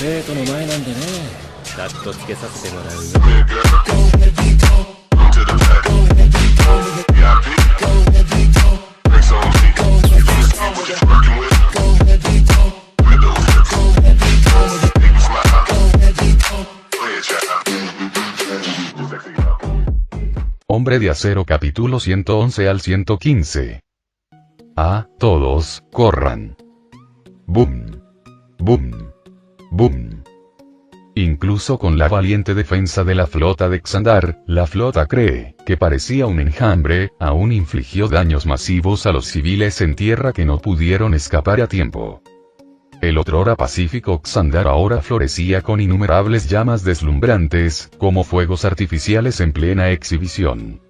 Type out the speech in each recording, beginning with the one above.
生徒の前なんでね、カットつけさせてもらうよ。Hombre de Acero capítulo 111 al 115. Todos, corran. Boom. Boom. Boom. Incluso con la valiente defensa de la flota de Xandar, la flota Kree, que parecía un enjambre, aún infligió daños masivos a los civiles en tierra que no pudieron escapar a tiempo. El otrora pacífico Xandar ahora florecía con innumerables llamas deslumbrantes, como fuegos artificiales en plena exhibición.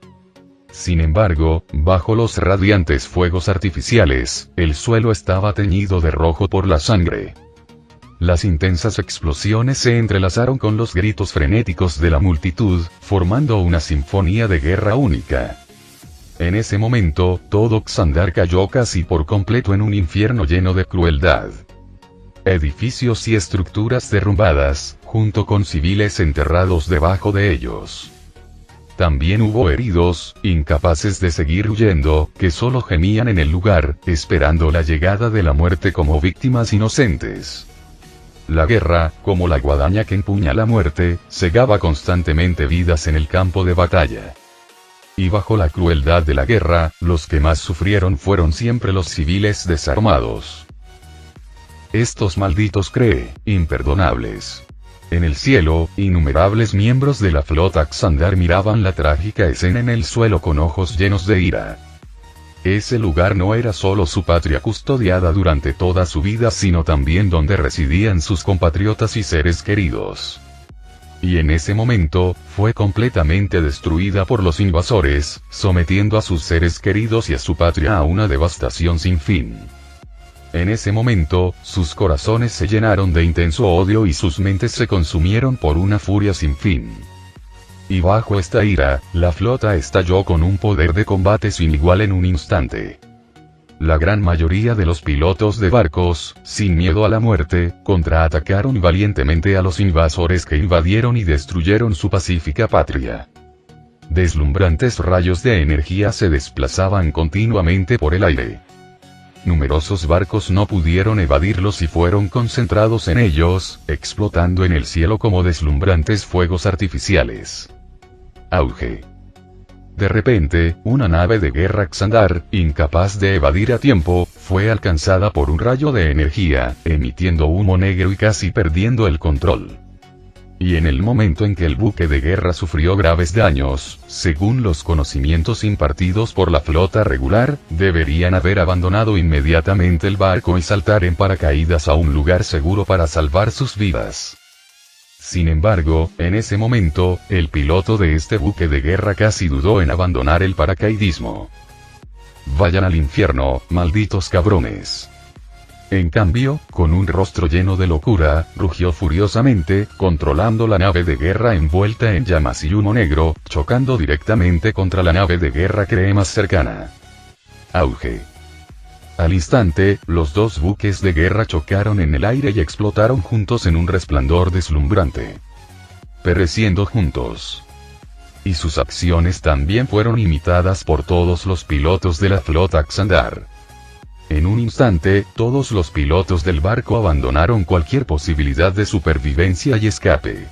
Sin embargo, bajo los radiantes fuegos artificiales, el suelo estaba teñido de rojo por la sangre. Las intensas explosiones se entrelazaron con los gritos frenéticos de la multitud, formando una sinfonía de guerra única. En ese momento, todo Xandar cayó casi por completo en un infierno lleno de crueldad. Edificios y estructuras derrumbadas, junto con civiles enterrados debajo de ellos. También hubo heridos, incapaces de seguir huyendo, que solo gemían en el lugar, esperando la llegada de la muerte como víctimas inocentes. La guerra, como la guadaña que empuña la muerte, segaba constantemente vidas en el campo de batalla. Y bajo la crueldad de la guerra, los que más sufrieron fueron siempre los civiles desarmados. Estos malditos Kree, imperdonables. En el cielo, innumerables miembros de la flota Xandar miraban la trágica escena en el suelo con ojos llenos de ira. Ese lugar no era solo su patria custodiada durante toda su vida, sino también donde residían sus compatriotas y seres queridos. Y en ese momento, fue completamente destruida por los invasores, sometiendo a sus seres queridos y a su patria a una devastación sin fin. En ese momento, sus corazones se llenaron de intenso odio y sus mentes se consumieron por una furia sin fin. Y bajo esta ira, la flota estalló con un poder de combate sin igual en un instante. La gran mayoría de los pilotos de barcos, sin miedo a la muerte, contraatacaron valientemente a los invasores que invadieron y destruyeron su pacífica patria. Deslumbrantes rayos de energía se desplazaban continuamente por el aire. Numerosos barcos no pudieron evadirlos y fueron concentrados en ellos, explotando en el cielo como deslumbrantes fuegos artificiales. Auge. De repente, una nave de guerra Xandar, incapaz de evadir a tiempo, fue alcanzada por un rayo de energía, emitiendo humo negro y casi perdiendo el control. Y en el momento en que el buque de guerra sufrió graves daños, según los conocimientos impartidos por la flota regular, deberían haber abandonado inmediatamente el barco y saltar en paracaídas a un lugar seguro para salvar sus vidas. Sin embargo, en ese momento, el piloto de este buque de guerra casi dudó en abandonar el paracaidismo. Vayan al infierno, malditos cabrones. En cambio, con un rostro lleno de locura, rugió furiosamente, controlando la nave de guerra envuelta en llamas y humo negro, chocando directamente contra la nave de guerra Kree más cercana. Auge. Al instante, los dos buques de guerra chocaron en el aire y explotaron juntos en un resplandor deslumbrante. Pereciendo juntos. Y sus acciones también fueron imitadas por todos los pilotos de la flota Xandar. En un instante, todos los pilotos del barco abandonaron cualquier posibilidad de supervivencia y escape.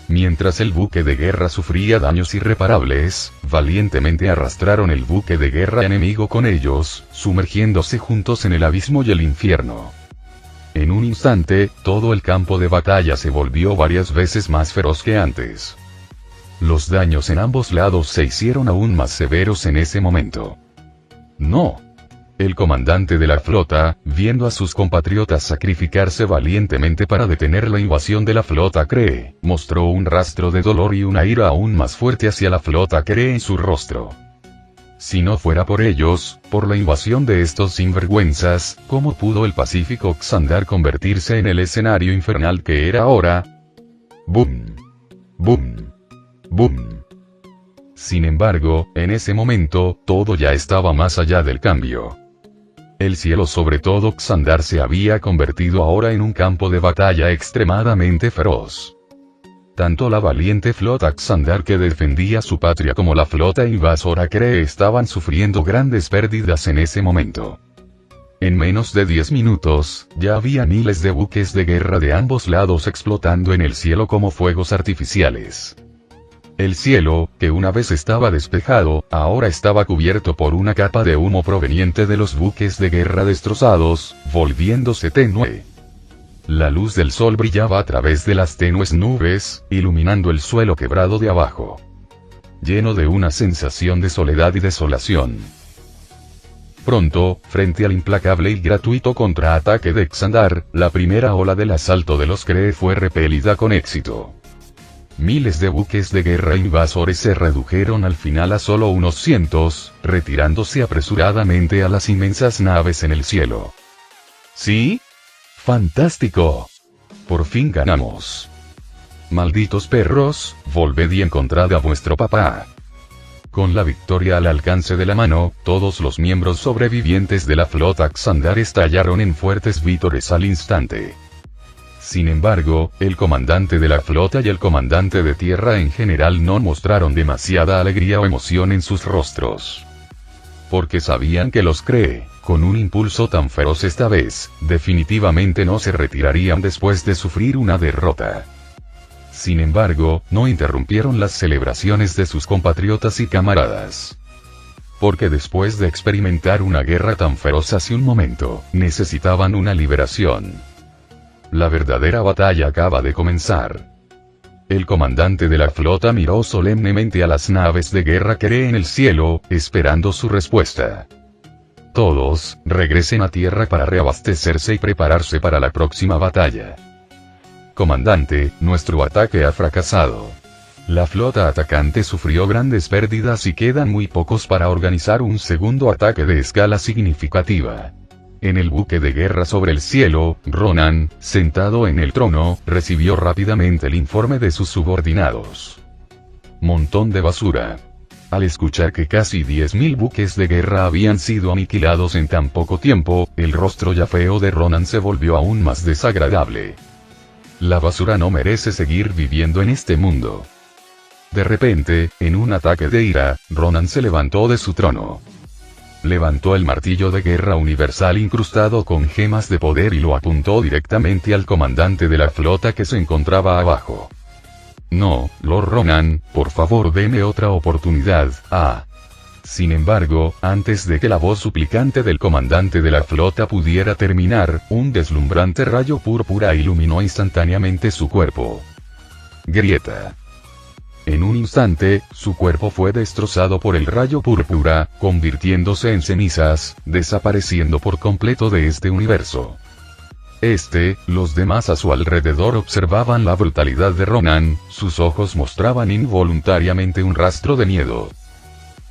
Mientras el buque de guerra sufría daños irreparables, valientemente arrastraron el buque de guerra enemigo con ellos, sumergiéndose juntos en el abismo y el infierno. En un instante, todo el campo de batalla se volvió varias veces más feroz que antes. Los daños en ambos lados se hicieron aún más severos en ese momento. No. El comandante de la flota, viendo a sus compatriotas sacrificarse valientemente para detener la invasión de la flota Kree, mostró un rastro de dolor y una ira aún más fuerte hacia la flota Kree en su rostro. Si no fuera por ellos, por la invasión de estos sinvergüenzas, ¿cómo pudo el pacífico Xandar convertirse en el escenario infernal que era ahora? Boom. Boom. Boom. Sin embargo, en ese momento, todo ya estaba más allá del cambio. El cielo sobre todo Xandar se había convertido ahora en un campo de batalla extremadamente feroz. Tanto la valiente flota Xandar que defendía su patria como la flota invasora Kree estaban sufriendo grandes pérdidas en ese momento. En menos de 10 minutos, ya había miles de buques de guerra de ambos lados explotando en el cielo como fuegos artificiales. El cielo, que una vez estaba despejado, ahora estaba cubierto por una capa de humo proveniente de los buques de guerra destrozados, volviéndose tenue. La luz del sol brillaba a través de las tenues nubes, iluminando el suelo quebrado de abajo, lleno de una sensación de soledad y desolación. Pronto, frente al implacable y gratuito contraataque de Xandar, la primera ola del asalto de los Kree fue repelida con éxito. Miles de buques de guerra invasores se redujeron al final a solo unos cientos, retirándose apresuradamente a las inmensas naves en el cielo. ¿Sí? ¡Fantástico! Por fin ganamos. Malditos perros, volved y encontrad a vuestro papá. Con la victoria al alcance de la mano, todos los miembros sobrevivientes de la flota Xandar estallaron en fuertes vítores al instante. Sin embargo, el comandante de la flota y el comandante de tierra en general no mostraron demasiada alegría o emoción en sus rostros. Porque sabían que los Kree, con un impulso tan feroz esta vez, definitivamente no se retirarían después de sufrir una derrota. Sin embargo, no interrumpieron las celebraciones de sus compatriotas y camaradas. Porque después de experimentar una guerra tan feroz hace un momento, necesitaban una liberación. La verdadera batalla acaba de comenzar. El comandante de la flota miró solemnemente a las naves de guerra Kree en el cielo, esperando su respuesta. Todos, regresen a tierra para reabastecerse y prepararse para la próxima batalla. Comandante, nuestro ataque ha fracasado. La flota atacante sufrió grandes pérdidas y quedan muy pocos para organizar un segundo ataque de escala significativa. En el buque de guerra sobre el cielo, Ronan, sentado en el trono, recibió rápidamente el informe de sus subordinados. Montón de basura. Al escuchar que casi 10.000 buques de guerra habían sido aniquilados en tan poco tiempo, el rostro ya feo de Ronan se volvió aún más desagradable. La basura no merece seguir viviendo en este mundo. De repente, en un ataque de ira, Ronan se levantó de su trono. Levantó el martillo de guerra universal incrustado con gemas de poder y lo apuntó directamente al comandante de la flota que se encontraba abajo. No, Lord Ronan, por favor deme otra oportunidad, Sin embargo, antes de que la voz suplicante del comandante de la flota pudiera terminar, un deslumbrante rayo púrpura iluminó instantáneamente su cuerpo. Grieta. En un instante, su cuerpo fue destrozado por el rayo púrpura, convirtiéndose en cenizas, desapareciendo por completo de este universo. Los demás a su alrededor observaban la brutalidad de Ronan, sus ojos mostraban involuntariamente un rastro de miedo.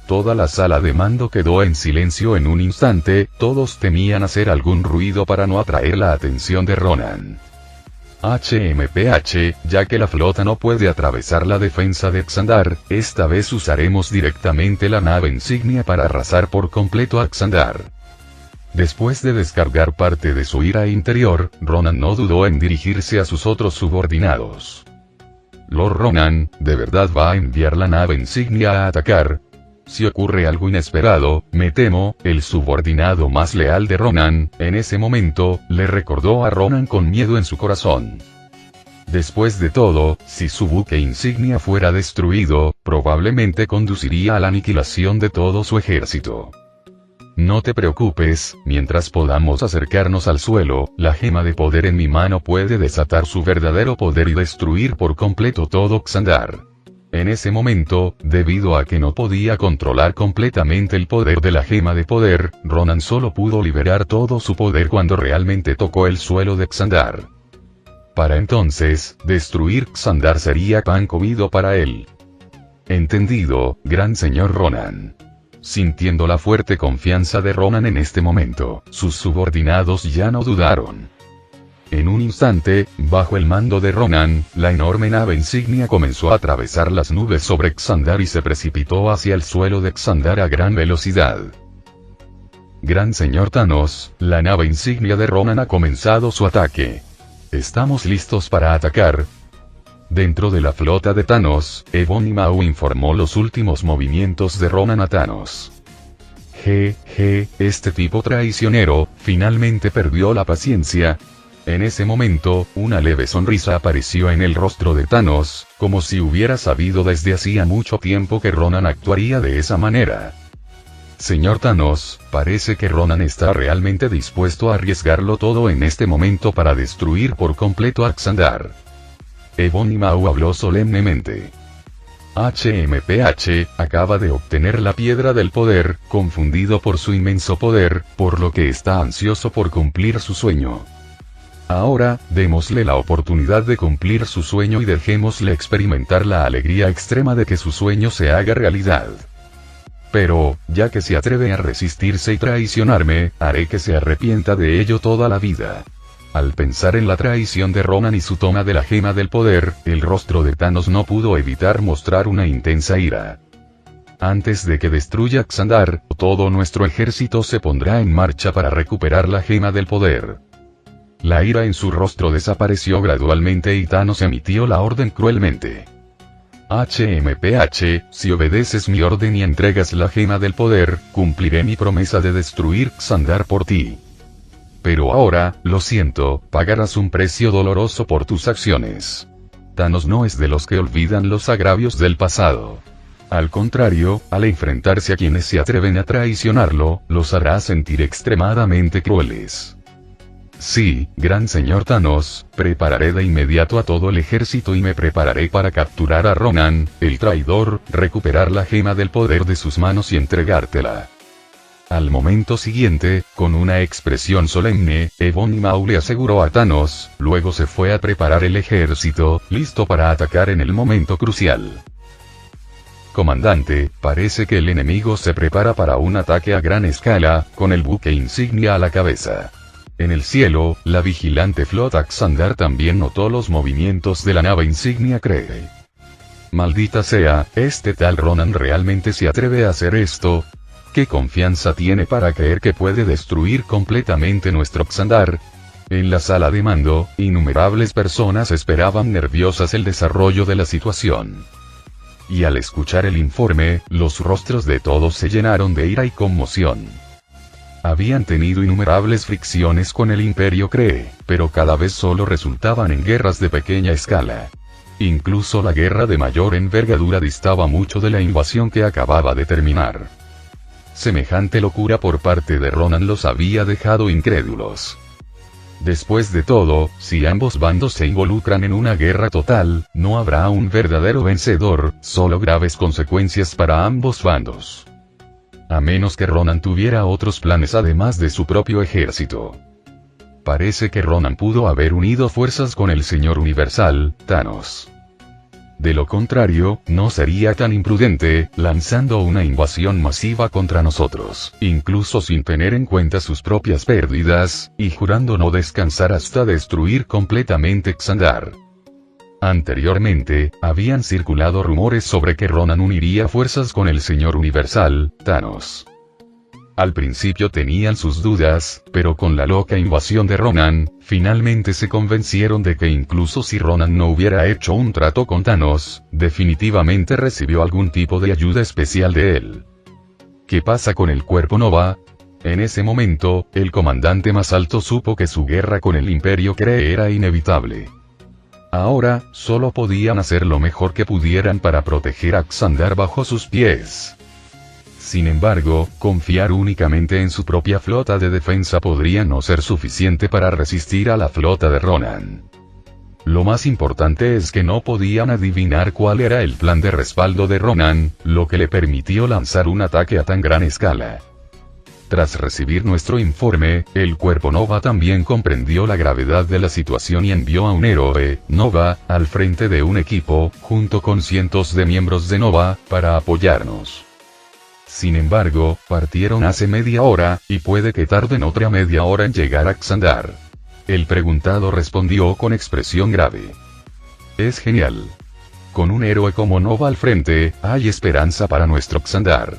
Toda la sala de mando quedó en silencio en un instante, todos temían hacer algún ruido para no atraer la atención de Ronan. HMPH, ya que la flota no puede atravesar la defensa de Xandar, esta vez usaremos directamente la nave insignia para arrasar por completo a Xandar. Después de descargar parte de su ira interior, Ronan no dudó en dirigirse a sus otros subordinados. Lord Ronan, ¿de verdad va a enviar la nave insignia a atacar? Si ocurre algo inesperado, me temo, el subordinado más leal de Ronan, en ese momento, le recordó a Ronan con miedo en su corazón. Después de todo, si su buque insignia fuera destruido, probablemente conduciría a la aniquilación de todo su ejército. No te preocupes, mientras podamos acercarnos al suelo, la gema de poder en mi mano puede desatar su verdadero poder y destruir por completo todo Xandar. En ese momento, debido a que no podía controlar completamente el poder de la gema de poder, Ronan solo pudo liberar todo su poder cuando realmente tocó el suelo de Xandar. Para entonces, destruir Xandar sería pan comido para él. Entendido, gran señor Ronan. Sintiendo la fuerte confianza de Ronan en este momento, sus subordinados ya no dudaron. En un instante, bajo el mando de Ronan, la enorme nave insignia comenzó a atravesar las nubes sobre Xandar y se precipitó hacia el suelo de Xandar a gran velocidad. gran señor Thanos, la nave insignia de Ronan ha comenzado su ataque. ¿Estamos listos para atacar? Dentro de la flota de Thanos, Ebony Maw informó los últimos movimientos de Ronan a Thanos. Este tipo traicionero, finalmente perdió la paciencia. En ese momento, una leve sonrisa apareció en el rostro de Thanos, como si hubiera sabido desde hacía mucho tiempo que Ronan actuaría de esa manera. Señor Thanos, parece que Ronan está realmente dispuesto a arriesgarlo todo en este momento para destruir por completo a Xandar. Ebony Maw habló solemnemente. HMPH, acaba de obtener la piedra del poder, confundido por su inmenso poder, por lo que está ansioso por cumplir su sueño. Ahora, démosle la oportunidad de cumplir su sueño y dejémosle experimentar la alegría extrema de que su sueño se haga realidad. Pero, ya que se atreve a resistirse y traicionarme, haré que se arrepienta de ello toda la vida. Al pensar en la traición de Ronan y su toma de la gema del poder, el rostro de Thanos no pudo evitar mostrar una intensa ira. Antes de que destruya Xandar, todo nuestro ejército se pondrá en marcha para recuperar la gema del poder. La ira en su rostro desapareció gradualmente y Thanos emitió la orden cruelmente. HMPH, si obedeces mi orden y entregas la gema del poder, cumpliré mi promesa de destruir Xandar por ti. Pero ahora, lo siento, pagarás un precio doloroso por tus acciones. Thanos no es de los que olvidan los agravios del pasado. Al contrario, al enfrentarse a quienes se atreven a traicionarlo, los hará sentir extremadamente crueles. Sí, gran señor Thanos, prepararé de inmediato a todo el ejército y me prepararé para capturar a Ronan, el traidor, recuperar la gema del poder de sus manos y entregártela. Al momento siguiente, con una expresión solemne, Ebony Maw le aseguró a Thanos, luego se fue a preparar el ejército, listo para atacar en el momento crucial. Comandante, parece que el enemigo se prepara para un ataque a gran escala, con el buque insignia a la cabeza. En el cielo, la vigilante flota Xandar también notó los movimientos de la nave insignia Kree. Maldita sea, este tal Ronan realmente se atreve a hacer esto. ¿Qué confianza tiene para creer que puede destruir completamente nuestro Xandar? En la sala de mando, innumerables personas esperaban nerviosas el desarrollo de la situación. Y al escuchar el informe, los rostros de todos se llenaron de ira y conmoción. Habían tenido innumerables fricciones con el Imperio Kree, pero cada vez solo resultaban en guerras de pequeña escala. Incluso la guerra de mayor envergadura distaba mucho de la invasión que acababa de terminar. Semejante locura por parte de Ronan los había dejado incrédulos. Después de todo, si ambos bandos se involucran en una guerra total, no habrá un verdadero vencedor, solo graves consecuencias para ambos bandos. A menos que Ronan tuviera otros planes además de su propio ejército. Parece que Ronan pudo haber unido fuerzas con el Señor Universal, Thanos. De lo contrario, no sería tan imprudente, lanzando una invasión masiva contra nosotros, incluso sin tener en cuenta sus propias pérdidas, y jurando no descansar hasta destruir completamente Xandar. Anteriormente, habían circulado rumores sobre que Ronan uniría fuerzas con el Señor Universal, Thanos. Al principio tenían sus dudas, pero con la loca invasión de Ronan, finalmente se convencieron de que incluso si Ronan no hubiera hecho un trato con Thanos, definitivamente recibió algún tipo de ayuda especial de él. ¿Qué pasa con el Cuerpo Nova? En ese momento, el comandante más alto supo que su guerra con el Imperio Kree era inevitable. Ahora, solo podían hacer lo mejor que pudieran para proteger a Xandar bajo sus pies. Sin embargo, confiar únicamente en su propia flota de defensa podría no ser suficiente para resistir a la flota de Ronan. Lo más importante es que no podían adivinar cuál era el plan de respaldo de Ronan, lo que le permitió lanzar un ataque a tan gran escala. Tras recibir nuestro informe, el Cuerpo Nova también comprendió la gravedad de la situación y envió a un héroe, Nova, al frente de un equipo, junto con cientos de miembros de Nova, para apoyarnos. Sin embargo, partieron hace media hora, y puede que tarden otra media hora en llegar a Xandar. El preguntado respondió con expresión grave. Es genial. Con un héroe como Nova al frente, hay esperanza para nuestro Xandar.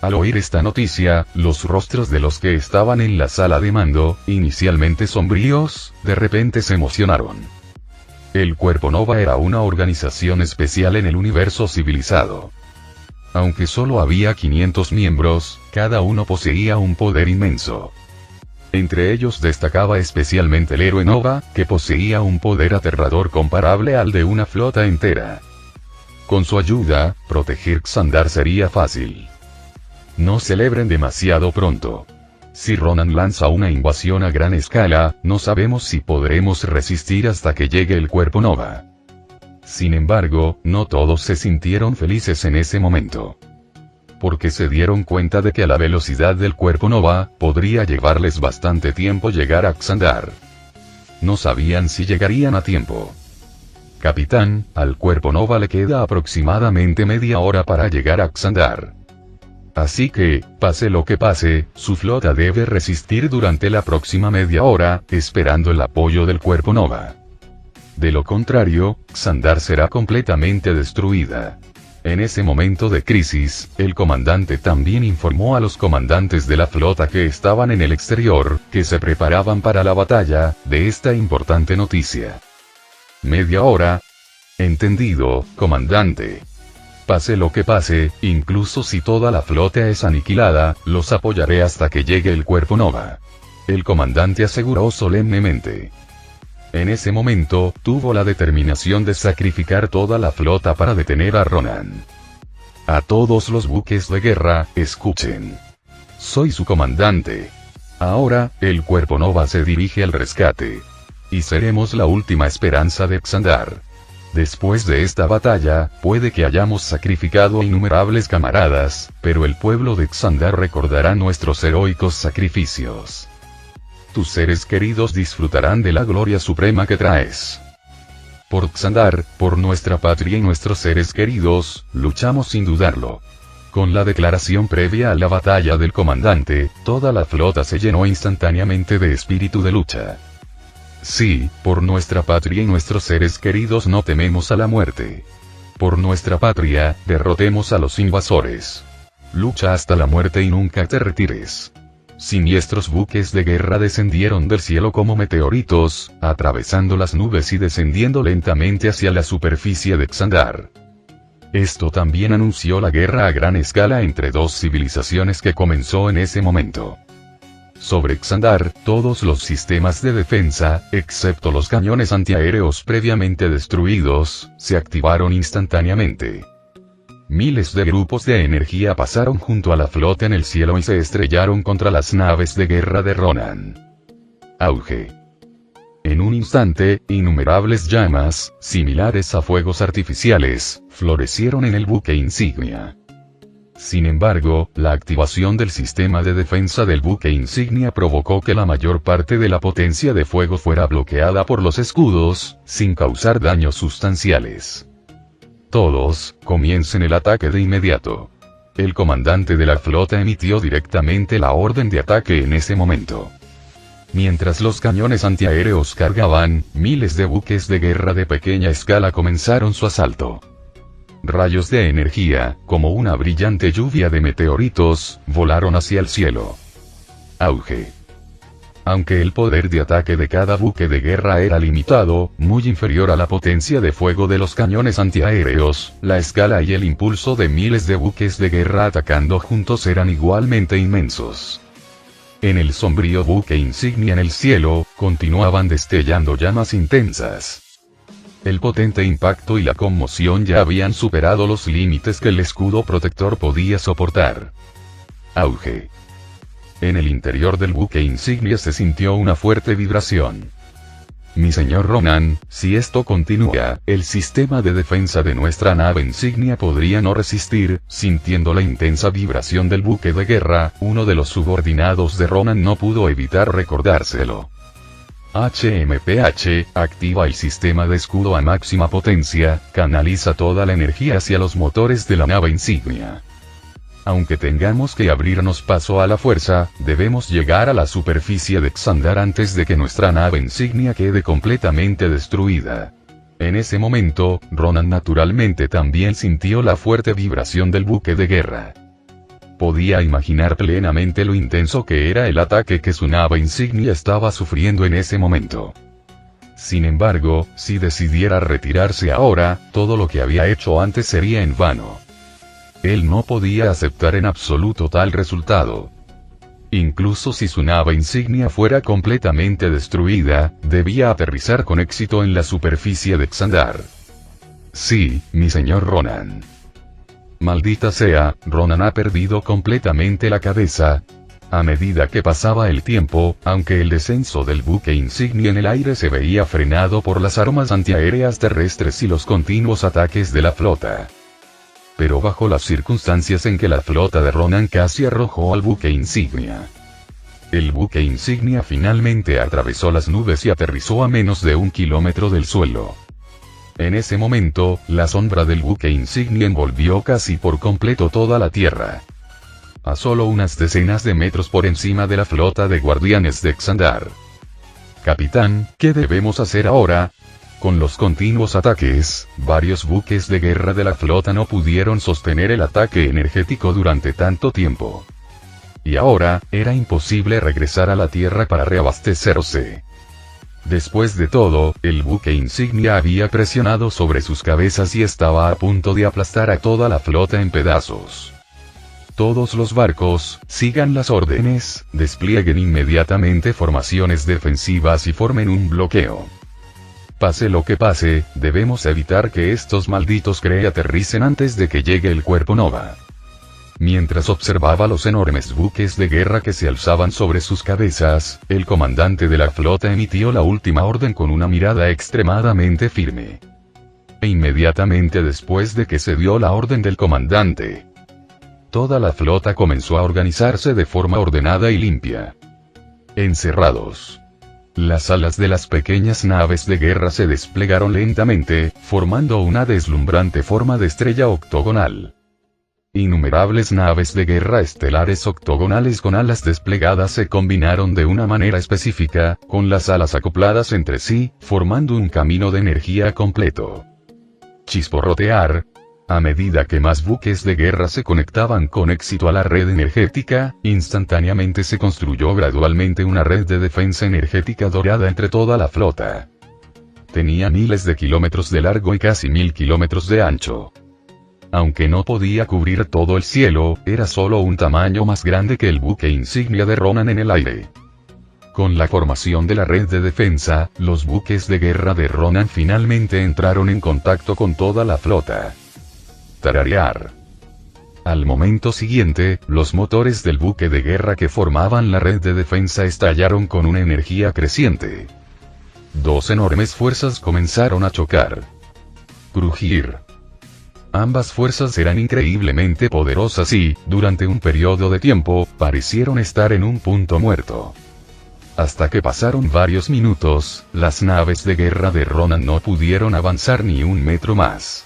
Al oír esta noticia, los rostros de los que estaban en la sala de mando, inicialmente sombríos, de repente se emocionaron. El Cuerpo Nova era una organización especial en el universo civilizado. Aunque solo había 500 miembros, cada uno poseía un poder inmenso. Entre ellos destacaba especialmente el héroe Nova, que poseía un poder aterrador comparable al de una flota entera. Con su ayuda, proteger Xandar sería fácil. No celebren demasiado pronto. Si Ronan lanza una invasión a gran escala, no sabemos si podremos resistir hasta que llegue el Cuerpo Nova. Sin embargo, no todos se sintieron felices en ese momento. Porque se dieron cuenta de que a la velocidad del Cuerpo Nova, podría llevarles bastante tiempo llegar a Xandar. No sabían si llegarían a tiempo. Capitán, al Cuerpo Nova le queda aproximadamente media hora para llegar a Xandar. Así que, pase lo que pase, su flota debe resistir durante la próxima media hora, esperando el apoyo del Cuerpo Nova. De lo contrario, Xandar será completamente destruida. En ese momento de crisis, el comandante también informó a los comandantes de la flota que estaban en el exterior, que se preparaban para la batalla, de esta importante noticia. ¿Media hora? Entendido, comandante. Pase lo que pase, incluso si toda la flota es aniquilada, los apoyaré hasta que llegue el Cuerpo Nova. El comandante aseguró solemnemente. En ese momento, tuvo la determinación de sacrificar toda la flota para detener a Ronan. A todos los buques de guerra, escuchen. Soy su comandante. Ahora, el Cuerpo Nova se dirige al rescate. Y seremos la última esperanza de Xandar. Después de esta batalla, puede que hayamos sacrificado a innumerables camaradas, pero el pueblo de Xandar recordará nuestros heroicos sacrificios. Tus seres queridos disfrutarán de la gloria suprema que traes. Por Xandar, por nuestra patria y nuestros seres queridos, luchamos sin dudarlo. Con la declaración previa a la batalla del comandante, toda la flota se llenó instantáneamente de espíritu de lucha. Sí, por nuestra patria y nuestros seres queridos no tememos a la muerte. Por nuestra patria, derrotemos a los invasores. Lucha hasta la muerte y nunca te retires. Siniestros buques de guerra descendieron del cielo como meteoritos, atravesando las nubes y descendiendo lentamente hacia la superficie de Xandar. Esto también anunció la guerra a gran escala entre dos civilizaciones que comenzó en ese momento. Sobre Xandar, todos los sistemas de defensa, excepto los cañones antiaéreos previamente destruidos, se activaron instantáneamente. Miles de grupos de energía pasaron junto a la flota en el cielo y se estrellaron contra las naves de guerra de Ronan. Auge. En un instante, innumerables llamas, similares a fuegos artificiales, florecieron en el buque insignia. Sin embargo, la activación del sistema de defensa del buque insignia provocó que la mayor parte de la potencia de fuego fuera bloqueada por los escudos, sin causar daños sustanciales. Todos, comiencen el ataque de inmediato. El comandante de la flota emitió directamente la orden de ataque en ese momento. Mientras los cañones antiaéreos cargaban, miles de buques de guerra de pequeña escala comenzaron su asalto. Rayos de energía, como una brillante lluvia de meteoritos, volaron hacia el cielo. Auge. Aunque el poder de ataque de cada buque de guerra era limitado, muy inferior a la potencia de fuego de los cañones antiaéreos, la escala y el impulso de miles de buques de guerra atacando juntos eran igualmente inmensos. En el sombrío buque insignia en el cielo, continuaban destellando llamas intensas. El potente impacto y la conmoción ya habían superado los límites que el escudo protector podía soportar. Auge. En el interior del buque insignia se sintió una fuerte vibración. Mi señor Ronan, si esto continúa, el sistema de defensa de nuestra nave insignia podría no resistir. Sintiendo la intensa vibración del buque de guerra, uno de los subordinados de Ronan no pudo evitar recordárselo. HMPH, activa el sistema de escudo a máxima potencia, canaliza toda la energía hacia los motores de la nave insignia. Aunque tengamos que abrirnos paso a la fuerza, debemos llegar a la superficie de Xandar antes de que nuestra nave insignia quede completamente destruida. En ese momento, Ronan naturalmente también sintió la fuerte vibración del buque de guerra. Podía imaginar plenamente lo intenso que era el ataque que su nave insignia estaba sufriendo en ese momento. Sin embargo, si decidiera retirarse ahora, todo lo que había hecho antes sería en vano. Él no podía aceptar en absoluto tal resultado. Incluso si su nave insignia fuera completamente destruida, debía aterrizar con éxito en la superficie de Xandar. Sí, mi señor Ronan. Maldita sea, Ronan ha perdido completamente la cabeza. A medida que pasaba el tiempo, aunque el descenso del buque insignia en el aire se veía frenado por las armas antiaéreas terrestres y los continuos ataques de la flota. Pero bajo las circunstancias en que la flota de Ronan casi arrojó al buque insignia. El buque insignia finalmente atravesó las nubes y aterrizó a menos de 1 kilómetro del suelo. En ese momento, la sombra del buque insignia envolvió casi por completo toda la tierra. A solo unas decenas de metros por encima de la flota de guardianes de Xandar. Capitán, ¿qué debemos hacer ahora? Con los continuos ataques, varios buques de guerra de la flota no pudieron sostener el ataque energético durante tanto tiempo. Y ahora, era imposible regresar a la Tierra para reabastecerse. Después de todo, el buque insignia había presionado sobre sus cabezas y estaba a punto de aplastar a toda la flota en pedazos. Todos los barcos, sigan las órdenes, desplieguen inmediatamente formaciones defensivas y formen un bloqueo. Pase lo que pase, debemos evitar que estos malditos Kree aterricen antes de que llegue el cuerpo Nova. Mientras observaba los enormes buques de guerra que se alzaban sobre sus cabezas, el comandante de la flota emitió la última orden con una mirada extremadamente firme. E inmediatamente después de que se dio la orden del comandante, toda la flota comenzó a organizarse de forma ordenada y limpia. Encerrados. Las alas de las pequeñas naves de guerra se desplegaron lentamente, formando una deslumbrante forma de estrella octogonal. Innumerables naves de guerra estelares octogonales con alas desplegadas se combinaron de una manera específica, con las alas acopladas entre sí, formando un camino de energía completo. Chisporrotear. A medida que más buques de guerra se conectaban con éxito a la red energética, instantáneamente se construyó gradualmente una red de defensa energética dorada entre toda la flota. Tenía miles de kilómetros de largo y casi 1000 kilómetros de ancho. Aunque no podía cubrir todo el cielo, era solo un tamaño más grande que el buque insignia de Ronan en el aire. Con la formación de la red de defensa, los buques de guerra de Ronan finalmente entraron en contacto con toda la flota. Tararear. Al momento siguiente, los motores del buque de guerra que formaban la red de defensa estallaron con una energía creciente. Dos enormes fuerzas comenzaron a chocar. Crujir. Ambas fuerzas eran increíblemente poderosas y, durante un periodo de tiempo, parecieron estar en un punto muerto. Hasta que pasaron varios minutos, las naves de guerra de Ronan no pudieron avanzar ni un metro más.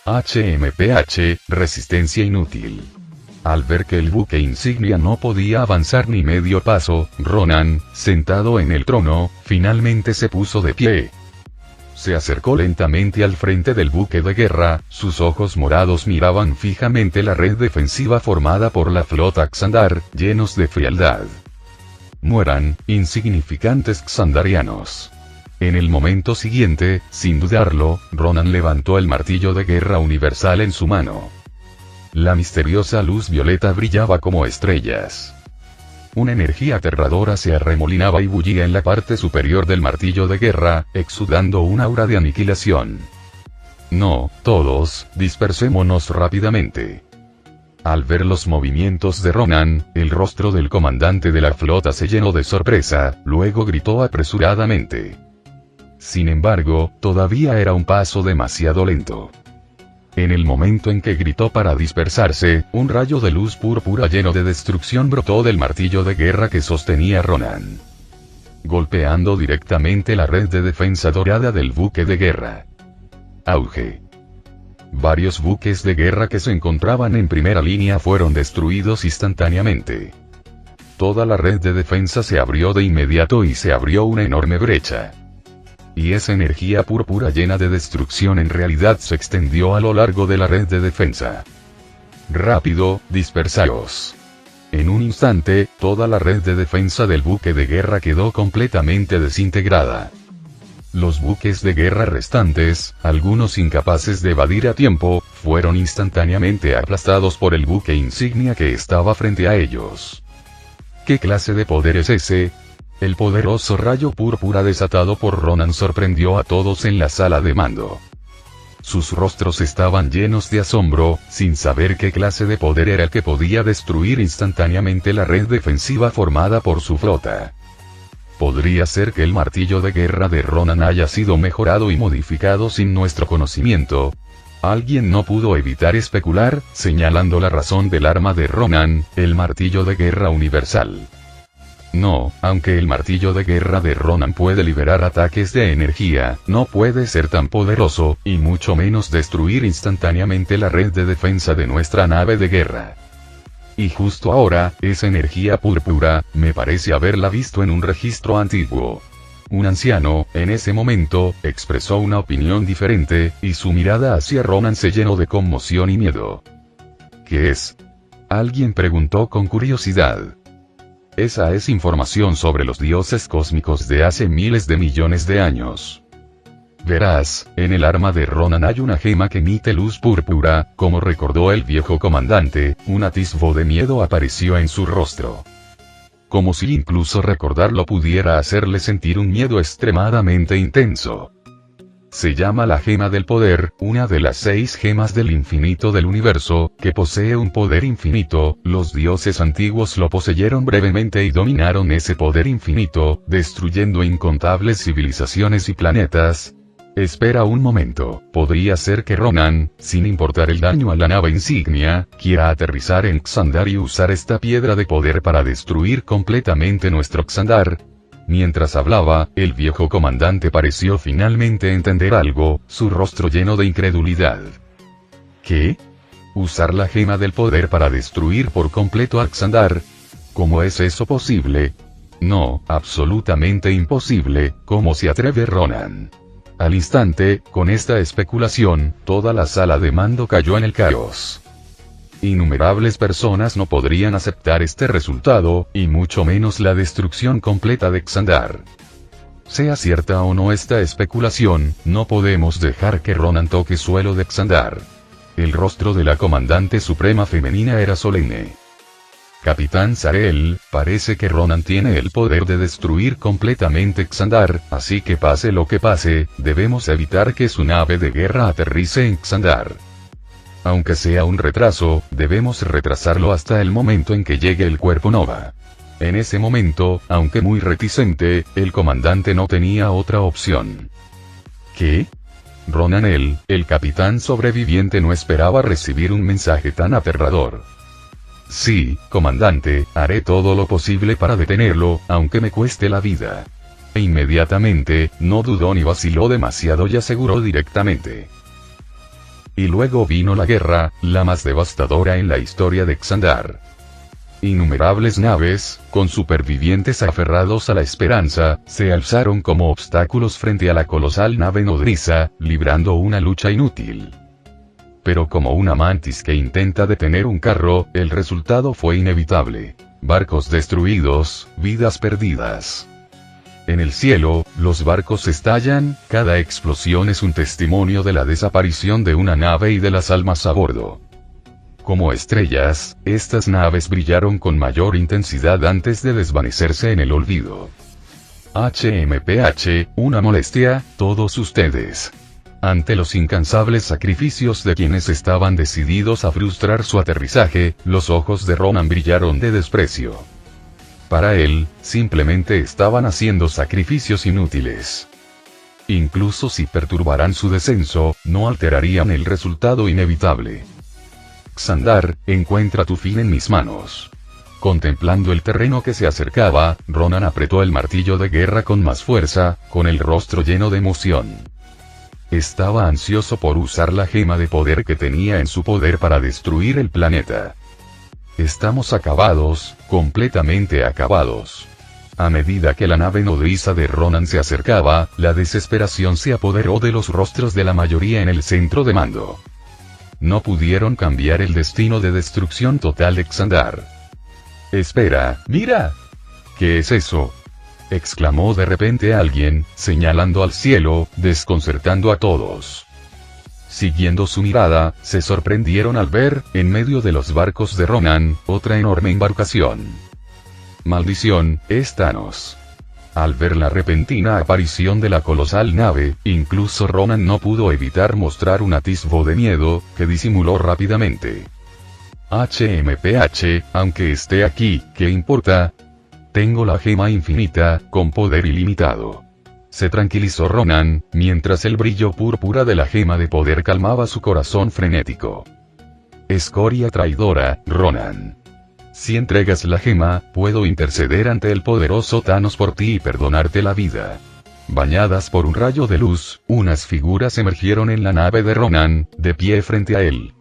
HMPH, resistencia inútil. Al ver que el buque insignia no podía avanzar ni medio paso, Ronan, sentado en el trono, finalmente se puso de pie. Se acercó lentamente al frente del buque de guerra, sus ojos morados miraban fijamente la red defensiva formada por la flota Xandar, llenos de frialdad. Mueran, insignificantes xandarianos. En el momento siguiente, sin dudarlo, Ronan levantó el martillo de guerra universal en su mano. La misteriosa luz violeta brillaba como estrellas. Una energía aterradora se arremolinaba y bullía en la parte superior del martillo de guerra, exudando un aura de aniquilación. No, todos, dispersémonos rápidamente. Al ver los movimientos de Ronan, el rostro del comandante de la flota se llenó de sorpresa, luego gritó apresuradamente. Sin embargo, todavía era un paso demasiado lento. En el momento en que gritó para dispersarse, un rayo de luz púrpura lleno de destrucción brotó del martillo de guerra que sostenía Ronan, golpeando directamente la red de defensa dorada del buque de guerra. Auge. Varios buques de guerra que se encontraban en primera línea fueron destruidos instantáneamente. Toda la red de defensa se abrió de inmediato y se abrió una enorme brecha. Y esa energía púrpura llena de destrucción en realidad se extendió a lo largo de la red de defensa. Rápido, dispersaos. En un instante, toda la red de defensa del buque de guerra quedó completamente desintegrada. Los buques de guerra restantes, algunos incapaces de evadir a tiempo, fueron instantáneamente aplastados por el buque insignia que estaba frente a ellos. ¿Qué clase de poder es ese? El poderoso rayo púrpura desatado por Ronan sorprendió a todos en la sala de mando. Sus rostros estaban llenos de asombro, sin saber qué clase de poder era el que podía destruir instantáneamente la red defensiva formada por su flota. ¿Podría ser que el martillo de guerra de Ronan haya sido mejorado y modificado sin nuestro conocimiento? Alguien no pudo evitar especular, señalando la razón del arma de Ronan, el martillo de guerra universal. No, aunque el martillo de guerra de Ronan puede liberar ataques de energía, no puede ser tan poderoso, y mucho menos destruir instantáneamente la red de defensa de nuestra nave de guerra. Y justo ahora, esa energía púrpura, me parece haberla visto en un registro antiguo. Un anciano, en ese momento, expresó una opinión diferente, y su mirada hacia Ronan se llenó de conmoción y miedo. ¿Qué es? Alguien preguntó con curiosidad. Esa es información sobre los dioses cósmicos de hace miles de millones de años. Verás, en el arma de Ronan hay una gema que emite luz púrpura, como recordó el viejo comandante, un atisbo de miedo apareció en su rostro. Como si incluso recordarlo pudiera hacerle sentir un miedo extremadamente intenso. Se llama la gema del poder, una de las 6 gemas del infinito del universo, que posee un poder infinito. Los dioses antiguos lo poseyeron brevemente y dominaron ese poder infinito, destruyendo incontables civilizaciones y planetas. Espera un momento, podría ser que Ronan, sin importar el daño a la nave insignia, quiera aterrizar en Xandar y usar esta piedra de poder para destruir completamente nuestro Xandar. Mientras hablaba, el viejo comandante pareció finalmente entender algo, su rostro lleno de incredulidad. ¿Qué? ¿Usar la gema del poder para destruir por completo a Xandar? ¿Cómo es eso posible? No, absolutamente imposible. ¿Cómo se atreve Ronan? Al instante, con esta especulación, toda la sala de mando cayó en el caos. Innumerables personas no podrían aceptar este resultado, y mucho menos la destrucción completa de Xandar. Sea cierta o no esta especulación, no podemos dejar que Ronan toque suelo de Xandar. El rostro de la comandante suprema femenina era solemne. Capitán Zarel, parece que Ronan tiene el poder de destruir completamente Xandar, así que pase lo que pase, debemos evitar que su nave de guerra aterrice en Xandar. Aunque sea un retraso, debemos retrasarlo hasta el momento en que llegue el cuerpo Nova. En ese momento, aunque muy reticente, el comandante no tenía otra opción. ¿Qué? Ronan el capitán sobreviviente no esperaba recibir un mensaje tan aterrador. Sí, comandante, haré todo lo posible para detenerlo, aunque me cueste la vida. E inmediatamente, no dudó ni vaciló demasiado y aseguró directamente. Y luego vino la guerra, la más devastadora en la historia de Xandar. Innumerables naves, con supervivientes aferrados a la esperanza, se alzaron como obstáculos frente a la colosal nave nodriza, librando una lucha inútil. Pero como una mantis que intenta detener un carro, el resultado fue inevitable. Barcos destruidos, vidas perdidas. En el cielo, los barcos estallan, cada explosión es un testimonio de la desaparición de una nave y de las almas a bordo. Como estrellas, estas naves brillaron con mayor intensidad antes de desvanecerse en el olvido. HMPH, una molestia, todos ustedes. Ante los incansables sacrificios de quienes estaban decididos a frustrar su aterrizaje, los ojos de Ronan brillaron de desprecio. Para él, simplemente estaban haciendo sacrificios inútiles. Incluso si perturbaran su descenso, no alterarían el resultado inevitable. Xandar, encuentra tu fin en mis manos. Contemplando el terreno que se acercaba, Ronan apretó el martillo de guerra con más fuerza, con el rostro lleno de emoción. Estaba ansioso por usar la gema de poder que tenía en su poder para destruir el planeta. Estamos acabados, completamente acabados. A medida que la nave nodriza de Ronan se acercaba, la desesperación se apoderó de los rostros de la mayoría en el centro de mando. no pudieron cambiar el destino de destrucción total de Xandar. Espera, mira. ¿Qué es eso? Exclamó de repente alguien, señalando al cielo, desconcertando a todos. Siguiendo su mirada, se sorprendieron al ver, en medio de los barcos de Ronan, otra enorme embarcación. Maldición, es Thanos. Al ver la repentina aparición de la colosal nave, incluso Ronan no pudo evitar mostrar un atisbo de miedo, que disimuló rápidamente. HMPH, aunque esté aquí, ¿qué importa? Tengo la gema infinita, con poder ilimitado. Se tranquilizó Ronan, mientras el brillo púrpura de la gema de poder calmaba su corazón frenético. Escoria traidora, Ronan. Si entregas la gema, puedo interceder ante el poderoso Thanos por ti y perdonarte la vida. Bañadas por un rayo de luz, unas figuras emergieron en la nave de Ronan, de pie frente a él.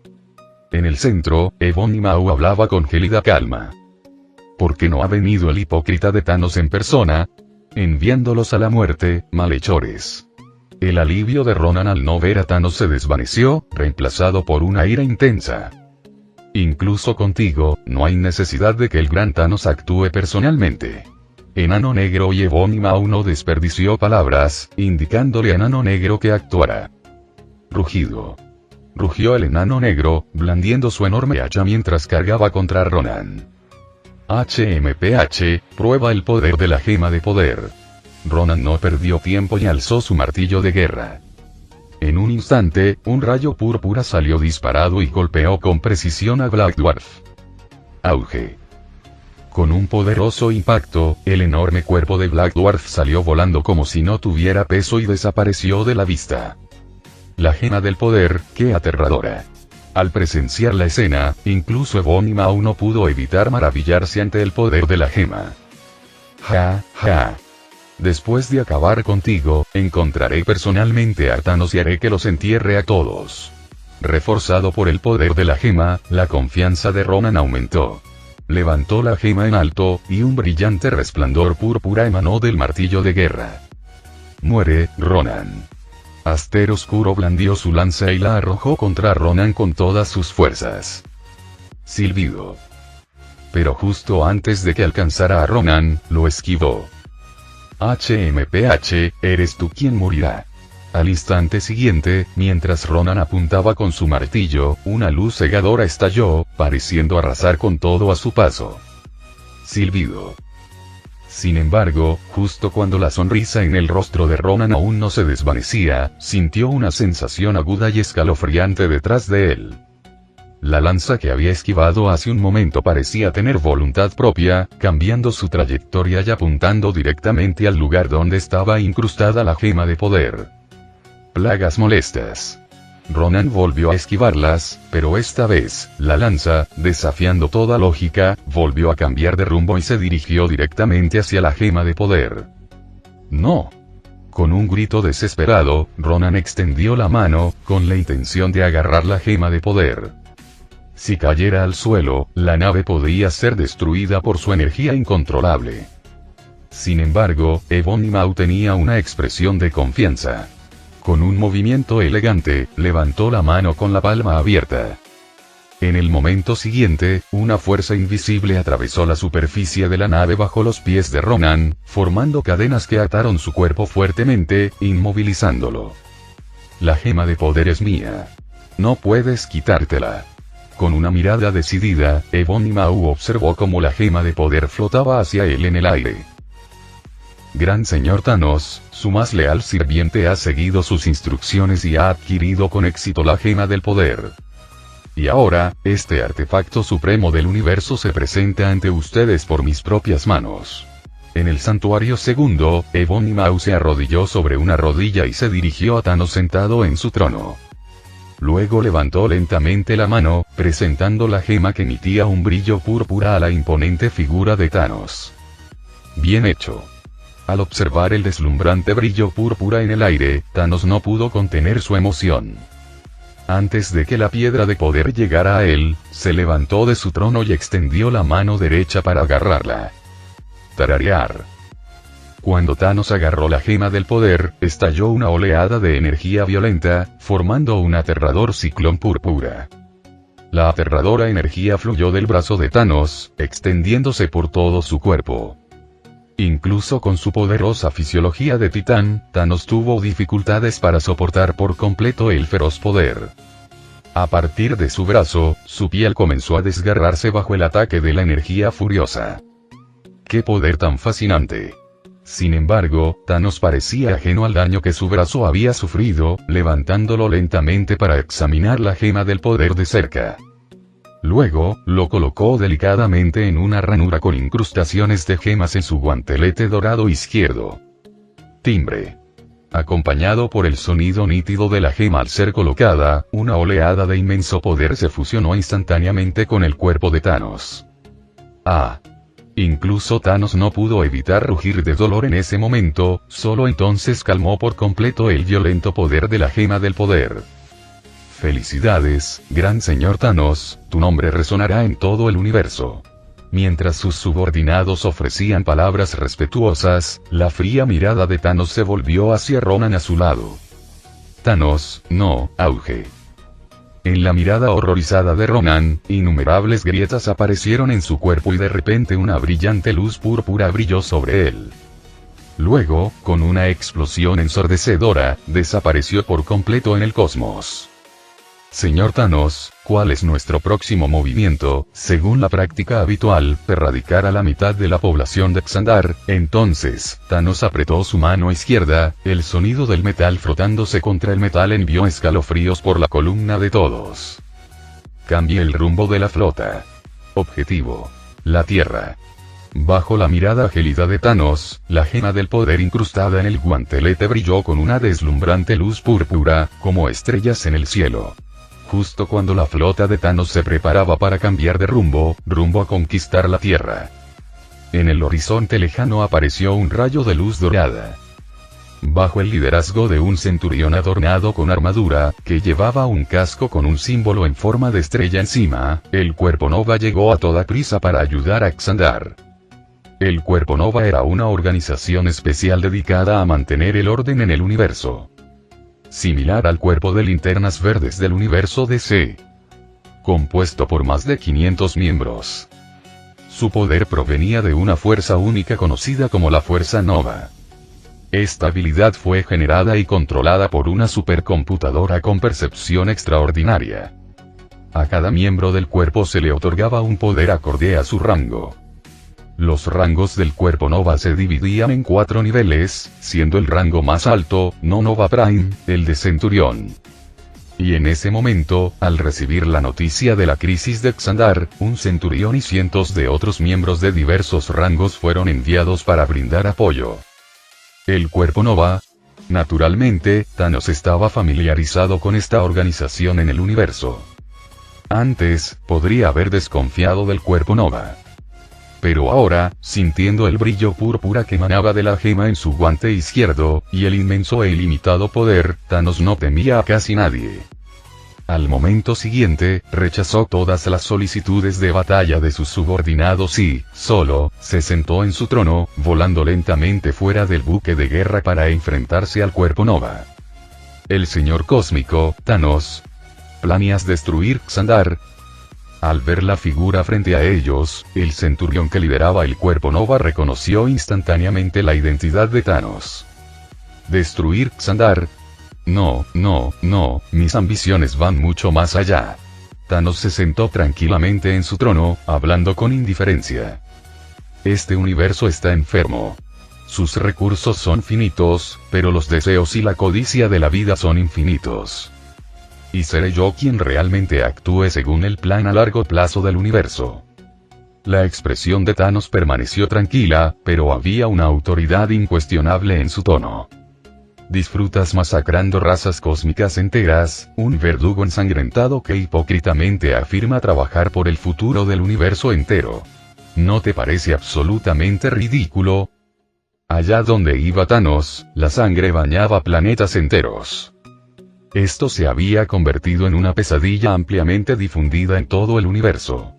En el centro, Ebony Maw hablaba con gélida calma. ¿Por qué no ha venido el hipócrita de Thanos en persona? Enviándolos a la muerte, malhechores. El alivio de Ronan al no ver a Thanos se desvaneció, reemplazado por una ira intensa. Incluso contigo, no hay necesidad de que el gran Thanos actúe personalmente. Enano Negro y Ebony Maw no desperdició palabras, indicándole a Enano Negro que actuara. Rugido. Rugió el Enano Negro, blandiendo su enorme hacha mientras cargaba contra Ronan. HMPH, prueba el poder de la gema de poder. Ronan no perdió tiempo y alzó su martillo de guerra. En un instante, un rayo púrpura salió disparado y golpeó con precisión a Black Dwarf. Auge. Con un poderoso impacto, el enorme cuerpo de Black Dwarf salió volando como si no tuviera peso y desapareció de la vista. La gema del poder, qué aterradora. Al presenciar la escena, incluso Ebony Maw no pudo evitar maravillarse ante el poder de la gema. Ja, ja. Después de acabar contigo, encontraré personalmente a Thanos y haré que los entierre a todos. Reforzado por el poder de la gema, la confianza de Ronan aumentó. Levantó la gema en alto, y un brillante resplandor púrpura emanó del martillo de guerra. Muere, Ronan. Aster Oscuro blandió su lanza y la arrojó contra Ronan con todas sus fuerzas. Silbido. Pero justo antes de que alcanzara a Ronan, lo esquivó. HMPH, eres tú quien morirá. Al instante siguiente, mientras Ronan apuntaba con su martillo, una luz cegadora estalló, pareciendo arrasar con todo a su paso. Silbido. Sin embargo, justo cuando la sonrisa en el rostro de Ronan aún no se desvanecía, sintió una sensación aguda y escalofriante detrás de él. La lanza que había esquivado hace un momento parecía tener voluntad propia, cambiando su trayectoria y apuntando directamente al lugar donde estaba incrustada la gema de poder. Plagas molestas. Ronan volvió a esquivarlas, pero esta vez, la lanza, desafiando toda lógica, volvió a cambiar de rumbo y se dirigió directamente hacia la gema de poder. ¡No! Con un grito desesperado, Ronan extendió la mano, con la intención de agarrar la gema de poder. Si cayera al suelo, la nave podría ser destruida por su energía incontrolable. Sin embargo, Ebony Maw tenía una expresión de confianza. Con un movimiento elegante, levantó la mano con la palma abierta. En el momento siguiente, una fuerza invisible atravesó la superficie de la nave bajo los pies de Ronan, formando cadenas que ataron su cuerpo fuertemente, inmovilizándolo. La gema de poder es mía. No puedes quitártela. Con una mirada decidida, Ebony Maw observó cómo la gema de poder flotaba hacia él en el aire. Gran señor Thanos, su más leal sirviente ha seguido sus instrucciones y ha adquirido con éxito la gema del poder. Y ahora, este artefacto supremo del universo se presenta ante ustedes por mis propias manos. En el santuario segundo, Ebony Maw se arrodilló sobre una rodilla y se dirigió a Thanos sentado en su trono. Luego levantó lentamente la mano, presentando la gema que emitía un brillo púrpura a la imponente figura de Thanos. Bien hecho. Al observar el deslumbrante brillo púrpura en el aire, Thanos no pudo contener su emoción. Antes de que la piedra de poder llegara a él, se levantó de su trono y extendió la mano derecha para agarrarla. Tararear. Cuando Thanos agarró la gema del poder, estalló una oleada de energía violenta, formando un aterrador ciclón púrpura. La aterradora energía fluyó del brazo de Thanos, extendiéndose por todo su cuerpo. Incluso con su poderosa fisiología de titán, Thanos tuvo dificultades para soportar por completo el feroz poder. A partir de su brazo, su piel comenzó a desgarrarse bajo el ataque de la energía furiosa. ¡Qué poder tan fascinante! Sin embargo, Thanos parecía ajeno al daño que su brazo había sufrido, levantándolo lentamente para examinar la gema del poder de cerca. Luego, lo colocó delicadamente en una ranura con incrustaciones de gemas en su guantelete dorado izquierdo. Timbre. Acompañado por el sonido nítido de la gema al ser colocada, una oleada de inmenso poder se fusionó instantáneamente con el cuerpo de Thanos. ¡Ah! Incluso Thanos no pudo evitar rugir de dolor en ese momento, solo entonces calmó por completo el violento poder de la gema del poder. Felicidades, gran señor Thanos, tu nombre resonará en todo el universo. Mientras sus subordinados ofrecían palabras respetuosas, la fría mirada de Thanos se volvió hacia Ronan a su lado. Thanos, no, auge. En la mirada horrorizada de Ronan, innumerables grietas aparecieron en su cuerpo y de repente una brillante luz púrpura brilló sobre él. Luego, con una explosión ensordecedora, desapareció por completo en el cosmos. Señor Thanos, ¿cuál es nuestro próximo movimiento? Según la práctica habitual, erradicar a la mitad de la población de Xandar. Entonces, Thanos apretó su mano izquierda, el sonido del metal frotándose contra el metal envió escalofríos por la columna de todos. Cambie el rumbo de la flota. Objetivo: la Tierra. Bajo la mirada gélida de Thanos, la gema del poder incrustada en el guantelete brilló con una deslumbrante luz púrpura, como estrellas en el cielo. Justo cuando la flota de Thanos se preparaba para cambiar de rumbo a conquistar la Tierra. En el horizonte lejano apareció un rayo de luz dorada. Bajo el liderazgo de un centurión adornado con armadura, que llevaba un casco con un símbolo en forma de estrella encima, el Cuerpo Nova llegó a toda prisa para ayudar a Xandar. El Cuerpo Nova era una organización especial dedicada a mantener el orden en el universo. Similar al Cuerpo de Linternas Verdes del universo DC. Compuesto por más de 500 miembros. Su poder provenía de una fuerza única conocida como la Fuerza Nova. Esta habilidad fue generada y controlada por una supercomputadora con percepción extraordinaria. A cada miembro del cuerpo se le otorgaba un poder acorde a su rango. Los rangos del Cuerpo Nova se dividían en 4 niveles, siendo el rango más alto, No Nova Prime, el de Centurión. Y en ese momento, al recibir la noticia de la crisis de Xandar, un centurión y cientos de otros miembros de diversos rangos fueron enviados para brindar apoyo. El Cuerpo Nova. Naturalmente, Thanos estaba familiarizado con esta organización en el universo. Antes, podría haber desconfiado del Cuerpo Nova. Pero ahora, sintiendo el brillo púrpura que emanaba de la gema en su guante izquierdo, y el inmenso e ilimitado poder, Thanos no temía a casi nadie. Al momento siguiente, rechazó todas las solicitudes de batalla de sus subordinados y, solo, se sentó en su trono, volando lentamente fuera del buque de guerra para enfrentarse al Cuerpo Nova. El señor cósmico, Thanos. ¿Planeas destruir Xandar? Al ver la figura frente a ellos, el centurión que lideraba el Cuerpo Nova reconoció instantáneamente la identidad de Thanos. ¿Destruir Xandar? No, mis ambiciones van mucho más allá. Thanos se sentó tranquilamente en su trono, hablando con indiferencia. Este universo está enfermo. Sus recursos son finitos, pero los deseos y la codicia de la vida son infinitos. Y seré yo quien realmente actúe según el plan a largo plazo del universo. La expresión de Thanos permaneció tranquila, pero había una autoridad incuestionable en su tono. Disfrutas masacrando razas cósmicas enteras, un verdugo ensangrentado que hipócritamente afirma trabajar por el futuro del universo entero. ¿No te parece absolutamente ridículo? Allá donde iba Thanos, la sangre bañaba planetas enteros. Esto se había convertido en una pesadilla ampliamente difundida en todo el universo.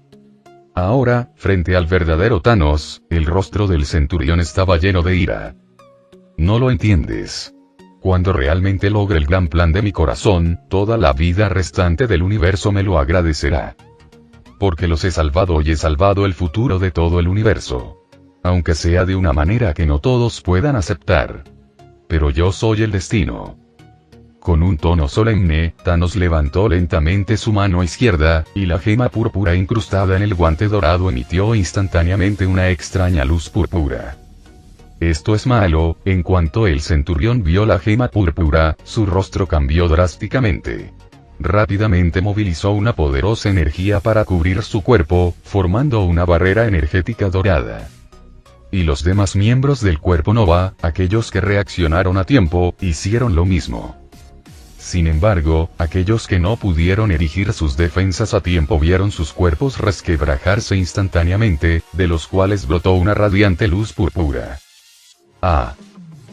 Ahora, frente al verdadero Thanos, el rostro del centurión estaba lleno de ira. No lo entiendes. Cuando realmente logre el gran plan de mi corazón, toda la vida restante del universo me lo agradecerá. Porque los he salvado y he salvado el futuro de todo el universo. Aunque sea de una manera que no todos puedan aceptar. Pero yo soy el destino. Con un tono solemne, Thanos levantó lentamente su mano izquierda, y la gema púrpura incrustada en el guante dorado emitió instantáneamente una extraña luz púrpura. Esto es malo. En cuanto el centurión vio la gema púrpura, su rostro cambió drásticamente. Rápidamente movilizó una poderosa energía para cubrir su cuerpo, formando una barrera energética dorada. Y los demás miembros del cuerpo Nova, aquellos que reaccionaron a tiempo, hicieron lo mismo. Sin embargo, aquellos que no pudieron erigir sus defensas a tiempo vieron sus cuerpos resquebrajarse instantáneamente, de los cuales brotó una radiante luz púrpura.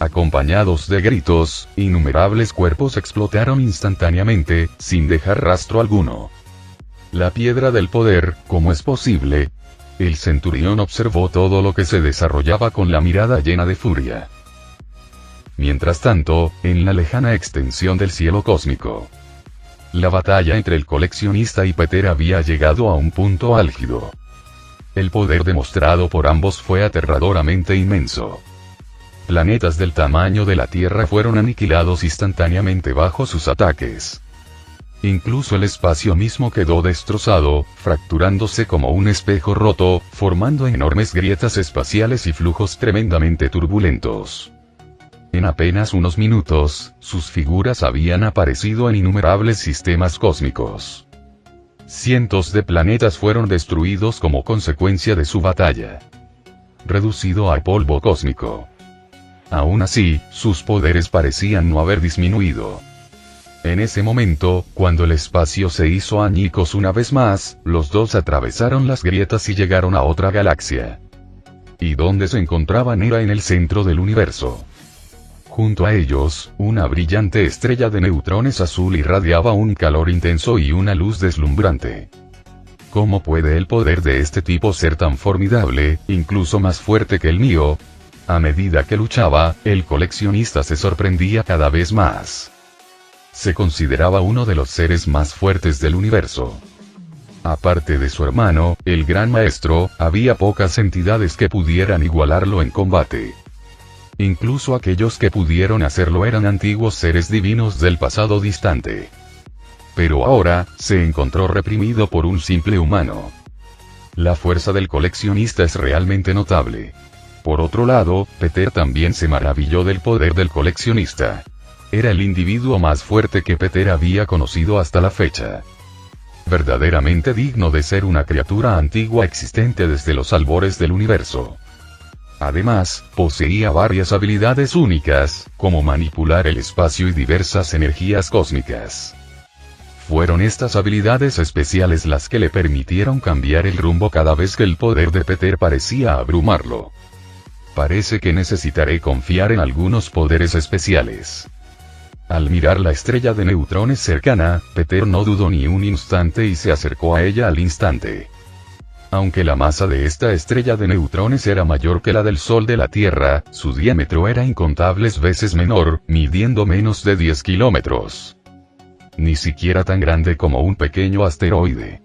Acompañados de gritos, innumerables cuerpos explotaron instantáneamente, sin dejar rastro alguno. La piedra del poder, ¿cómo es posible? El centurión observó todo lo que se desarrollaba con la mirada llena de furia. Mientras tanto, en la lejana extensión del cielo cósmico, la batalla entre el coleccionista y Peter había llegado a un punto álgido. El poder demostrado por ambos fue aterradoramente inmenso. Planetas del tamaño de la Tierra fueron aniquilados instantáneamente bajo sus ataques. Incluso el espacio mismo quedó destrozado, fracturándose como un espejo roto, formando enormes grietas espaciales y flujos tremendamente turbulentos. En apenas unos minutos, sus figuras habían aparecido en innumerables sistemas cósmicos. Cientos de planetas fueron destruidos como consecuencia de su batalla. Reducido a polvo cósmico. Aún así, sus poderes parecían no haber disminuido. En ese momento, cuando el espacio se hizo añicos una vez más, los dos atravesaron las grietas y llegaron a otra galaxia. Y donde se encontraban era en el centro del universo. Junto a ellos, una brillante estrella de neutrones azul irradiaba un calor intenso y una luz deslumbrante. ¿Cómo puede el poder de este tipo ser tan formidable, incluso más fuerte que el mío? A medida que luchaba, el coleccionista se sorprendía cada vez más. Se consideraba uno de los seres más fuertes del universo. Aparte de su hermano, el Gran Maestro, había pocas entidades que pudieran igualarlo en combate. Incluso aquellos que pudieron hacerlo eran antiguos seres divinos del pasado distante. Pero ahora, se encontró reprimido por un simple humano. La fuerza del coleccionista es realmente notable. Por otro lado, Peter también se maravilló del poder del coleccionista. Era el individuo más fuerte que Peter había conocido hasta la fecha. Verdaderamente digno de ser una criatura antigua existente desde los albores del universo. Además, poseía varias habilidades únicas, como manipular el espacio y diversas energías cósmicas. Fueron estas habilidades especiales las que le permitieron cambiar el rumbo cada vez que el poder de Peter parecía abrumarlo. Parece que necesitaré confiar en algunos poderes especiales. Al mirar la estrella de neutrones cercana, Peter no dudó ni un instante y se acercó a ella al instante. Aunque la masa de esta estrella de neutrones era mayor que la del Sol de la Tierra, su diámetro era incontables veces menor, midiendo menos de 10 kilómetros. Ni siquiera tan grande como un pequeño asteroide.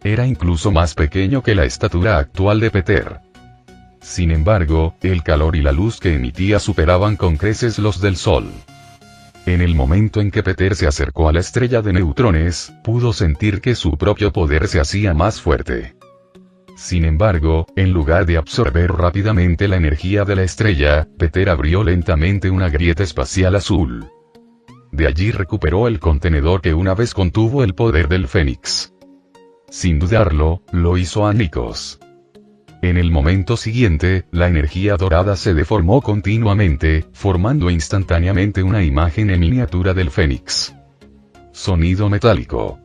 Era incluso más pequeño que la estatura actual de Peter. Sin embargo, el calor y la luz que emitía superaban con creces los del Sol. En el momento en que Peter se acercó a la estrella de neutrones, pudo sentir que su propio poder se hacía más fuerte. Sin embargo, en lugar de absorber rápidamente la energía de la estrella, Peter abrió lentamente una grieta espacial azul. De allí recuperó el contenedor que una vez contuvo el poder del Fénix. Sin dudarlo, lo hizo añicos. En el momento siguiente, la energía dorada se deformó continuamente, formando instantáneamente una imagen en miniatura del Fénix. Sonido metálico.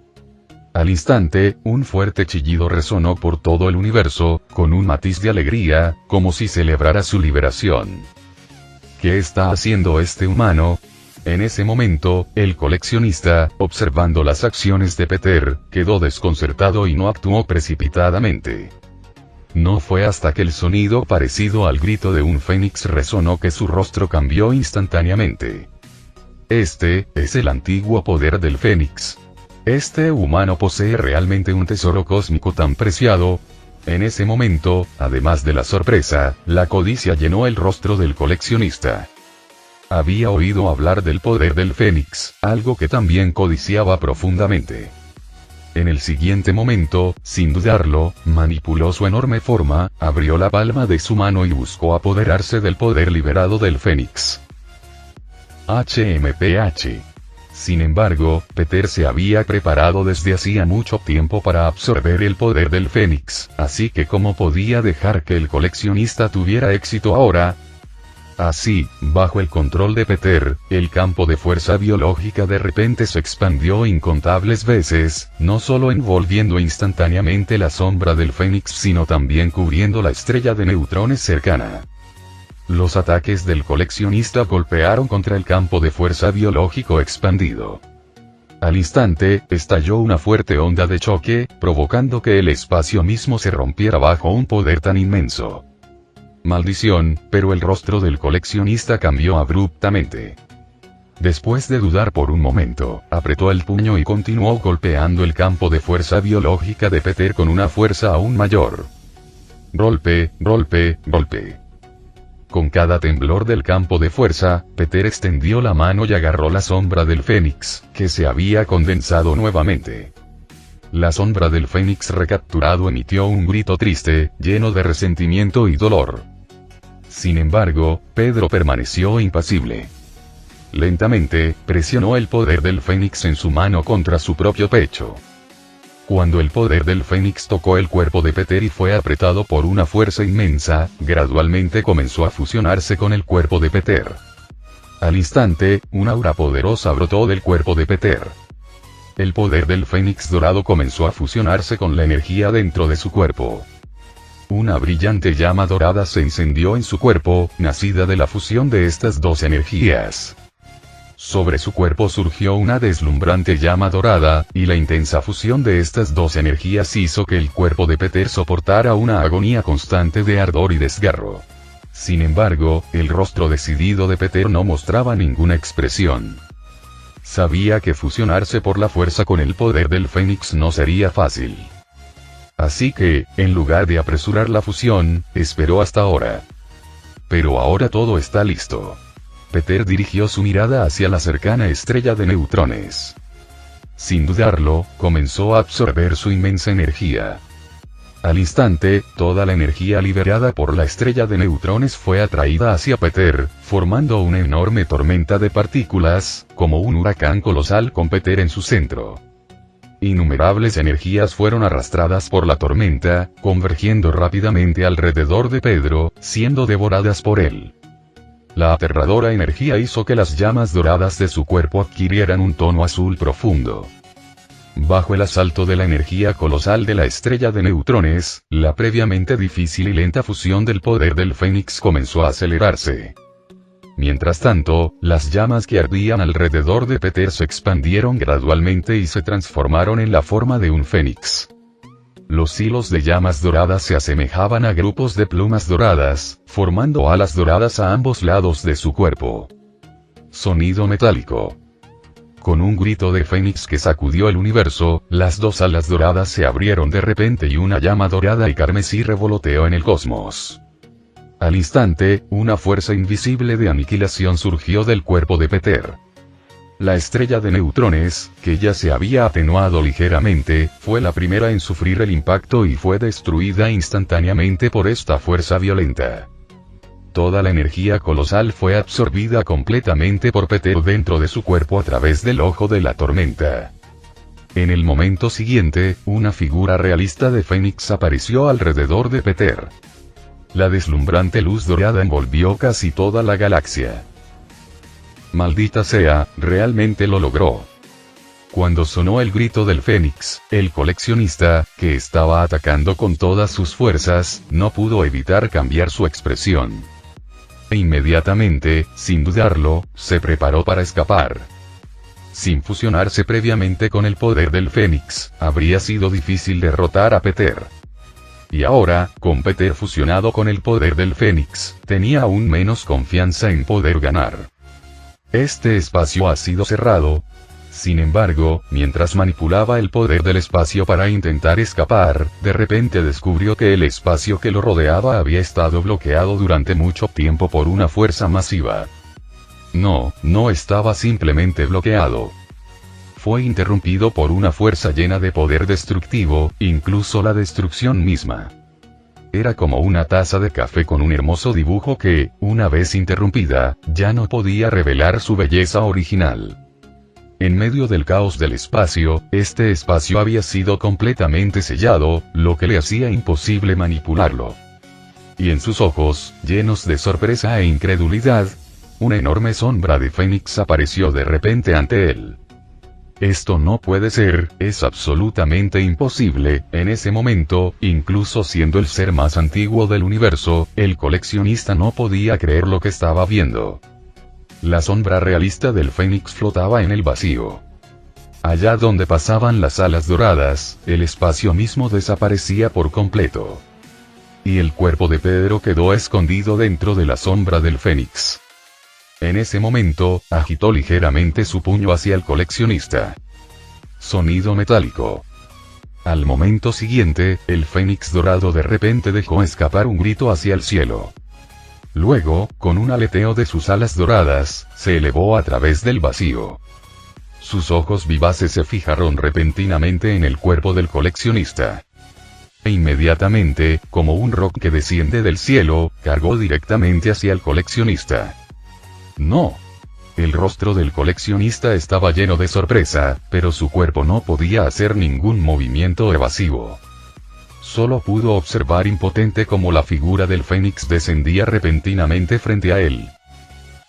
Al instante, un fuerte chillido resonó por todo el universo, con un matiz de alegría, como si celebrara su liberación. ¿Qué está haciendo este humano? En ese momento, el coleccionista, observando las acciones de Peter, quedó desconcertado y no actuó precipitadamente. No fue hasta que el sonido parecido al grito de un fénix resonó que su rostro cambió instantáneamente. Este es el antiguo poder del fénix. Este humano posee realmente un tesoro cósmico tan preciado. En ese momento, además de la sorpresa, la codicia llenó el rostro del coleccionista. Había oído hablar del poder del fénix, algo que también codiciaba profundamente. En el siguiente momento, sin dudarlo, manipuló su enorme forma, abrió la palma de su mano y buscó apoderarse del poder liberado del fénix. HMPH. Sin embargo, Peter se había preparado desde hacía mucho tiempo para absorber el poder del fénix, así que ¿cómo podía dejar que el coleccionista tuviera éxito ahora? Así, bajo el control de Peter, el campo de fuerza biológica de repente se expandió incontables veces, no solo envolviendo instantáneamente la sombra del fénix sino también cubriendo la estrella de neutrones cercana. Los ataques del coleccionista golpearon contra el campo de fuerza biológico expandido. Al instante, estalló una fuerte onda de choque, provocando que el espacio mismo se rompiera bajo un poder tan inmenso. Maldición, pero el rostro del coleccionista cambió abruptamente. Después de dudar por un momento, apretó el puño y continuó golpeando el campo de fuerza biológica de Peter con una fuerza aún mayor. Golpe, golpe, golpe. Con cada temblor del campo de fuerza, Peter extendió la mano y agarró la sombra del fénix, que se había condensado nuevamente. La sombra del fénix recapturado emitió un grito triste, lleno de resentimiento y dolor. Sin embargo, Pedro permaneció impasible. Lentamente, presionó el poder del fénix en su mano contra su propio pecho. Cuando el poder del fénix tocó el cuerpo de Peter y fue apretado por una fuerza inmensa, gradualmente comenzó a fusionarse con el cuerpo de Peter. Al instante, un aura poderosa brotó del cuerpo de Peter. El poder del fénix dorado comenzó a fusionarse con la energía dentro de su cuerpo. Una brillante llama dorada se encendió en su cuerpo, nacida de la fusión de estas dos energías. Sobre su cuerpo surgió una deslumbrante llama dorada, y la intensa fusión de estas dos energías hizo que el cuerpo de Peter soportara una agonía constante de ardor y desgarro. Sin embargo, el rostro decidido de Peter no mostraba ninguna expresión. Sabía que fusionarse por la fuerza con el poder del fénix no sería fácil. Así que, en lugar de apresurar la fusión, esperó hasta ahora. Pero ahora todo está listo. Peter dirigió su mirada hacia la cercana estrella de neutrones. Sin dudarlo, comenzó a absorber su inmensa energía. Al instante, toda la energía liberada por la estrella de neutrones fue atraída hacia Peter, formando una enorme tormenta de partículas, como un huracán colosal con Peter en su centro. Innumerables energías fueron arrastradas por la tormenta, convergiendo rápidamente alrededor de Pedro, siendo devoradas por él. La aterradora energía hizo que las llamas doradas de su cuerpo adquirieran un tono azul profundo. Bajo el asalto de la energía colosal de la estrella de neutrones, la previamente difícil y lenta fusión del poder del fénix comenzó a acelerarse. Mientras tanto, las llamas que ardían alrededor de Peter se expandieron gradualmente y se transformaron en la forma de un fénix. Los hilos de llamas doradas se asemejaban a grupos de plumas doradas, formando alas doradas a ambos lados de su cuerpo. Sonido metálico. Con un grito de fénix que sacudió el universo, las dos alas doradas se abrieron de repente y una llama dorada y carmesí revoloteó en el cosmos. Al instante, una fuerza invisible de aniquilación surgió del cuerpo de Peter. La estrella de neutrones, que ya se había atenuado ligeramente, fue la primera en sufrir el impacto y fue destruida instantáneamente por esta fuerza violenta. Toda la energía colosal fue absorbida completamente por Peter dentro de su cuerpo a través del ojo de la tormenta. En el momento siguiente, una figura realista de Fénix apareció alrededor de Peter. La deslumbrante luz dorada envolvió casi toda la galaxia. Maldita sea, realmente lo logró. Cuando sonó el grito del Fénix, el coleccionista, que estaba atacando con todas sus fuerzas, no pudo evitar cambiar su expresión. E inmediatamente, sin dudarlo, se preparó para escapar. Sin fusionarse previamente con el poder del Fénix, habría sido difícil derrotar a Peter. Y ahora, con Peter fusionado con el poder del Fénix, tenía aún menos confianza en poder ganar. Este espacio ha sido cerrado. Sin embargo, mientras manipulaba el poder del espacio para intentar escapar, de repente descubrió que el espacio que lo rodeaba había estado bloqueado durante mucho tiempo por una fuerza masiva. No estaba simplemente bloqueado. Fue interrumpido por una fuerza llena de poder destructivo, incluso la destrucción misma. Era como una taza de café con un hermoso dibujo que, una vez interrumpida, ya no podía revelar su belleza original. En medio del caos del espacio, este espacio había sido completamente sellado, lo que le hacía imposible manipularlo. Y en sus ojos, llenos de sorpresa e incredulidad, una enorme sombra de Fénix apareció de repente ante él. Esto no puede ser, es absolutamente imposible. En ese momento, incluso siendo el ser más antiguo del universo, el coleccionista no podía creer lo que estaba viendo. La sombra realista del Fénix flotaba en el vacío. Allá donde pasaban las alas doradas, el espacio mismo desaparecía por completo. Y el cuerpo de Pedro quedó escondido dentro de la sombra del Fénix. En ese momento, agitó ligeramente su puño hacia el coleccionista. Sonido metálico. Al momento siguiente, el Fénix dorado de repente dejó escapar un grito hacia el cielo. Luego, con un aleteo de sus alas doradas, se elevó a través del vacío. Sus ojos vivaces se fijaron repentinamente en el cuerpo del coleccionista. E inmediatamente, como un roc que desciende del cielo, cargó directamente hacia el coleccionista. No. El rostro del coleccionista estaba lleno de sorpresa, pero su cuerpo no podía hacer ningún movimiento evasivo. Solo pudo observar impotente cómo la figura del Fénix descendía repentinamente frente a él.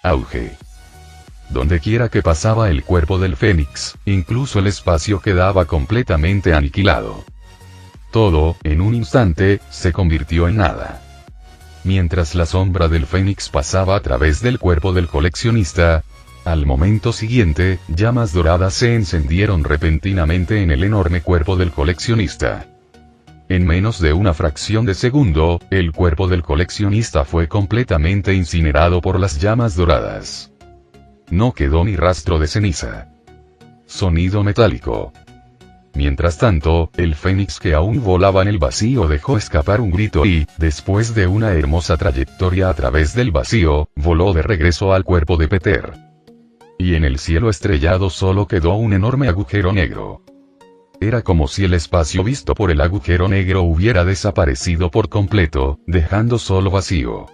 Auge. Dondequiera que pasaba el cuerpo del Fénix, incluso el espacio quedaba completamente aniquilado. Todo, en un instante, se convirtió en nada. Mientras la sombra del Fénix pasaba a través del cuerpo del coleccionista, al momento siguiente, llamas doradas se encendieron repentinamente en el enorme cuerpo del coleccionista. En menos de una fracción de segundo, el cuerpo del coleccionista fue completamente incinerado por las llamas doradas. No quedó ni rastro de ceniza. Sonido metálico. Mientras tanto, el Fénix que aún volaba en el vacío dejó escapar un grito y, después de una hermosa trayectoria a través del vacío, voló de regreso al cuerpo de Peter. Y en el cielo estrellado solo quedó un enorme agujero negro. Era como si el espacio visto por el agujero negro hubiera desaparecido por completo, dejando solo vacío.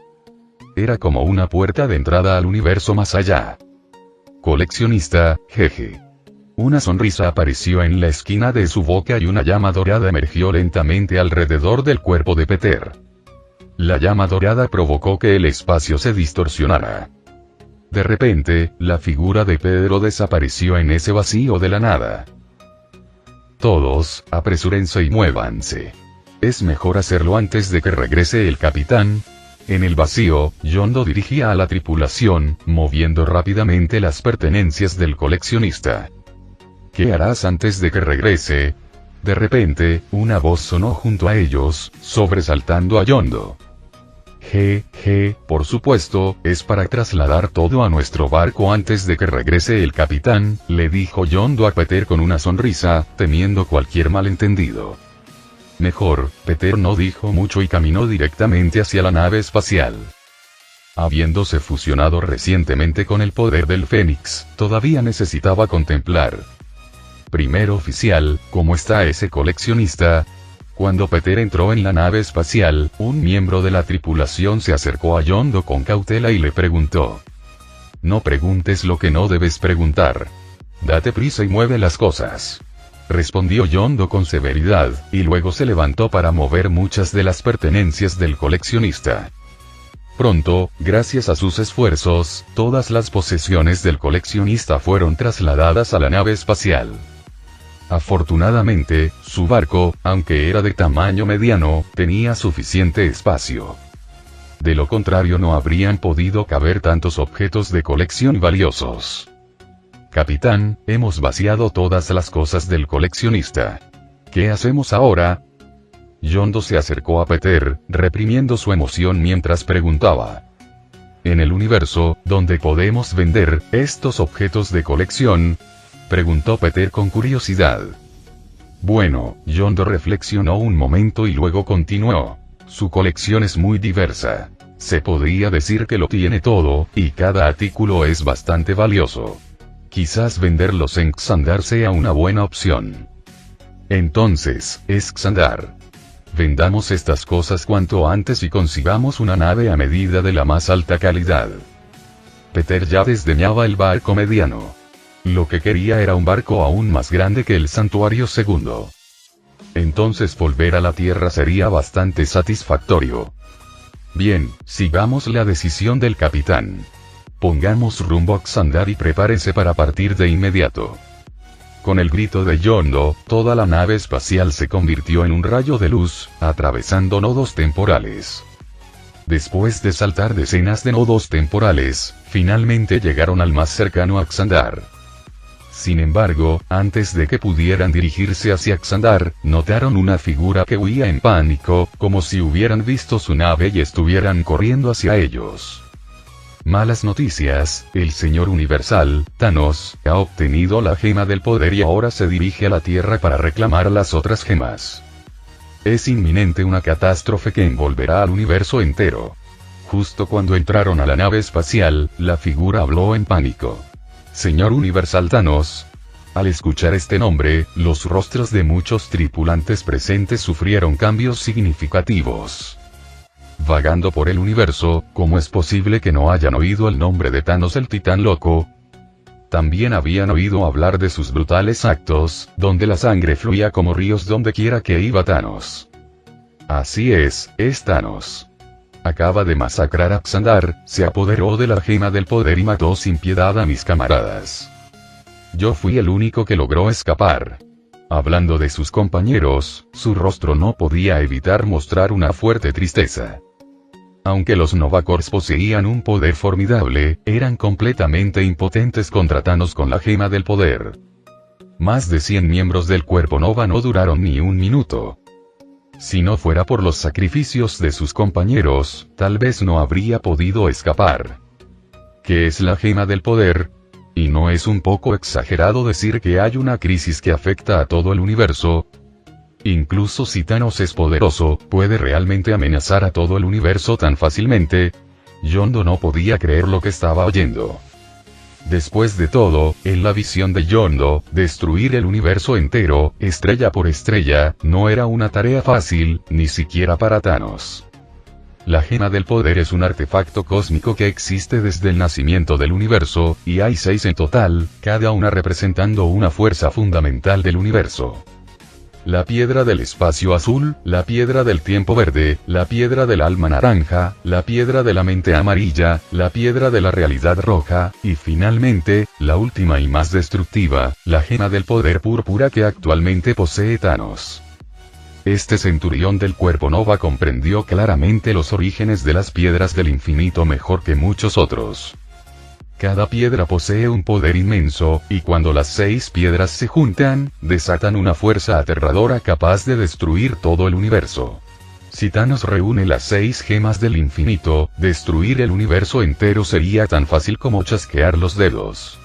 Era como una puerta de entrada al universo más allá. Coleccionista, jeje. Una sonrisa apareció en la esquina de su boca y una llama dorada emergió lentamente alrededor del cuerpo de Peter. La llama dorada provocó que el espacio se distorsionara. De repente, la figura de Pedro desapareció en ese vacío de la nada. Todos, apresúrense y muévanse. Es mejor hacerlo antes de que regrese el capitán. En el vacío, Yondu dirigía a la tripulación, moviendo rápidamente las pertenencias del coleccionista. ¿Qué harás antes de que regrese? De repente, una voz sonó junto a ellos, sobresaltando a Yondu. Por supuesto, es para trasladar todo a nuestro barco antes de que regrese el capitán, le dijo Yondu a Peter con una sonrisa, temiendo cualquier malentendido. Mejor, Peter no dijo mucho y caminó directamente hacia la nave espacial. Habiéndose fusionado recientemente con el poder del Fénix, todavía necesitaba contemplar. Primero oficial, ¿cómo está ese coleccionista? Cuando Peter entró en la nave espacial, un miembro de la tripulación se acercó a Yondu con cautela y le preguntó. No preguntes lo que no debes preguntar. Date prisa y mueve las cosas. Respondió Yondu con severidad, y luego se levantó para mover muchas de las pertenencias del coleccionista. Pronto, gracias a sus esfuerzos, todas las posesiones del coleccionista fueron trasladadas a la nave espacial. Afortunadamente, su barco, aunque era de tamaño mediano, tenía suficiente espacio. De lo contrario no habrían podido caber tantos objetos de colección valiosos. Capitán, hemos vaciado todas las cosas del coleccionista. ¿Qué hacemos ahora? Yondo se acercó a Peter, reprimiendo su emoción mientras preguntaba. ¿En el universo, donde podemos vender estos objetos de colección? Preguntó Peter con curiosidad. Bueno, Yondo reflexionó un momento y luego continuó. Su colección es muy diversa. Se podría decir que lo tiene todo, y cada artículo es bastante valioso. Quizás venderlos en Xandar sea una buena opción. Entonces, es Xandar. Vendamos estas cosas cuanto antes y consigamos una nave a medida de la más alta calidad. Peter ya desdeñaba el barco mediano. Lo que quería era un barco aún más grande que el Santuario Segundo. Entonces volver a la Tierra sería bastante satisfactorio. Bien, sigamos la decisión del capitán. Pongamos rumbo a Xandar y prepárese para partir de inmediato. Con el grito de Yondo, toda la nave espacial se convirtió en un rayo de luz, atravesando nodos temporales. Después de saltar decenas de nodos temporales, finalmente llegaron al más cercano a Xandar. Sin embargo, antes de que pudieran dirigirse hacia Xandar, notaron una figura que huía en pánico, como si hubieran visto su nave y estuvieran corriendo hacia ellos. Malas noticias, el Señor Universal, Thanos, ha obtenido la gema del poder y ahora se dirige a la Tierra para reclamar las otras gemas. Es inminente una catástrofe que envolverá al universo entero. Justo cuando entraron a la nave espacial, la figura habló en pánico. Señor Universal Thanos. Al escuchar este nombre, los rostros de muchos tripulantes presentes sufrieron cambios significativos. Vagando por el universo, ¿cómo es posible que no hayan oído el nombre de Thanos el Titán Loco? También habían oído hablar de sus brutales actos, donde la sangre fluía como ríos donde quiera que iba Thanos. Así es Thanos. Acaba de masacrar a Xandar, se apoderó de la gema del poder y mató sin piedad a mis camaradas. Yo fui el único que logró escapar. Hablando de sus compañeros, su rostro no podía evitar mostrar una fuerte tristeza. Aunque los Novacors poseían un poder formidable, eran completamente impotentes contra Thanos con la gema del poder. Más de 100 miembros del Cuerpo Nova no duraron ni un minuto. Si no fuera por los sacrificios de sus compañeros, tal vez no habría podido escapar. ¿Qué es la gema del poder? ¿Y no es un poco exagerado decir que hay una crisis que afecta a todo el universo? Incluso si Thanos es poderoso, ¿puede realmente amenazar a todo el universo tan fácilmente? Yondo no podía creer lo que estaba oyendo. Después de todo, en la visión de Yondo, destruir el universo entero, estrella por estrella, no era una tarea fácil, ni siquiera para Thanos. La gema del poder es un artefacto cósmico que existe desde el nacimiento del universo, y hay 6 en total, cada una representando una fuerza fundamental del universo. La piedra del espacio azul, la piedra del tiempo verde, la piedra del alma naranja, la piedra de la mente amarilla, la piedra de la realidad roja, y finalmente, la última y más destructiva, la gema del poder púrpura que actualmente posee Thanos. Este centurión del Cuerpo Nova comprendió claramente los orígenes de las piedras del infinito mejor que muchos otros. Cada piedra posee un poder inmenso, y cuando las 6 piedras se juntan, desatan una fuerza aterradora capaz de destruir todo el universo. Si Thanos reúne las 6 gemas del infinito, destruir el universo entero sería tan fácil como chasquear los dedos.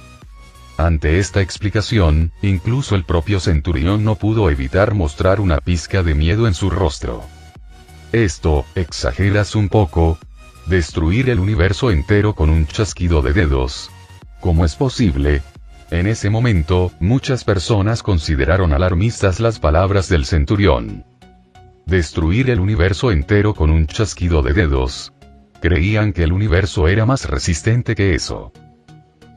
Ante esta explicación, incluso el propio centurión no pudo evitar mostrar una pizca de miedo en su rostro. Esto, exageras un poco. Destruir el universo entero con un chasquido de dedos. ¿Cómo es posible? En ese momento, muchas personas consideraron alarmistas las palabras del centurión. Destruir el universo entero con un chasquido de dedos. Creían que el universo era más resistente que eso.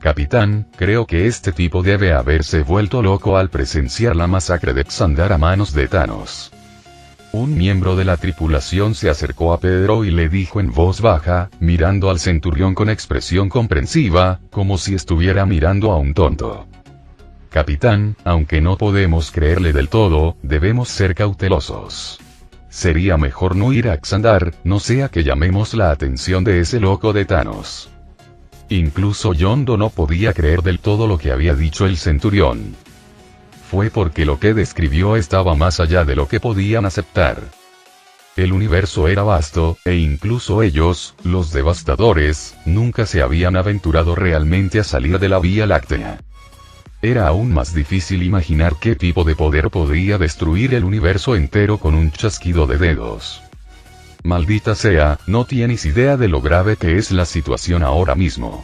Capitán, creo que este tipo debe haberse vuelto loco al presenciar la masacre de Xandar a manos de Thanos. Un miembro de la tripulación se acercó a Pedro y le dijo en voz baja, mirando al centurión con expresión comprensiva, como si estuviera mirando a un tonto. Capitán, aunque no podemos creerle del todo, debemos ser cautelosos. Sería mejor no ir a Xandar, no sea que llamemos la atención de ese loco de Thanos. Incluso Yondo no podía creer del todo lo que había dicho el centurión. Fue porque lo que describió estaba más allá de lo que podían aceptar. el universo era vasto, e incluso ellos, los devastadores, nunca se habían aventurado realmente a salir de la Vía Láctea. Era aún más difícil imaginar qué tipo de poder podría destruir el universo entero con un chasquido de dedos. Maldita sea, no tienes idea de lo grave que es la situación ahora mismo.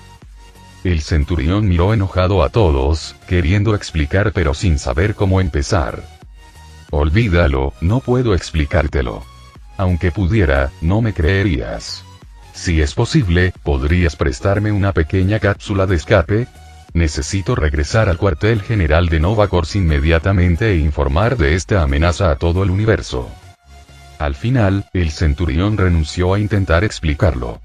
El centurión miró enojado a todos, queriendo explicar pero sin saber cómo empezar. Olvídalo, no puedo explicártelo. Aunque pudiera, no me creerías. Si es posible, ¿podrías prestarme una pequeña cápsula de escape? Necesito regresar al cuartel general de Nova Corps inmediatamente e informar de esta amenaza a todo el universo. Al final, el centurión renunció a intentar explicarlo.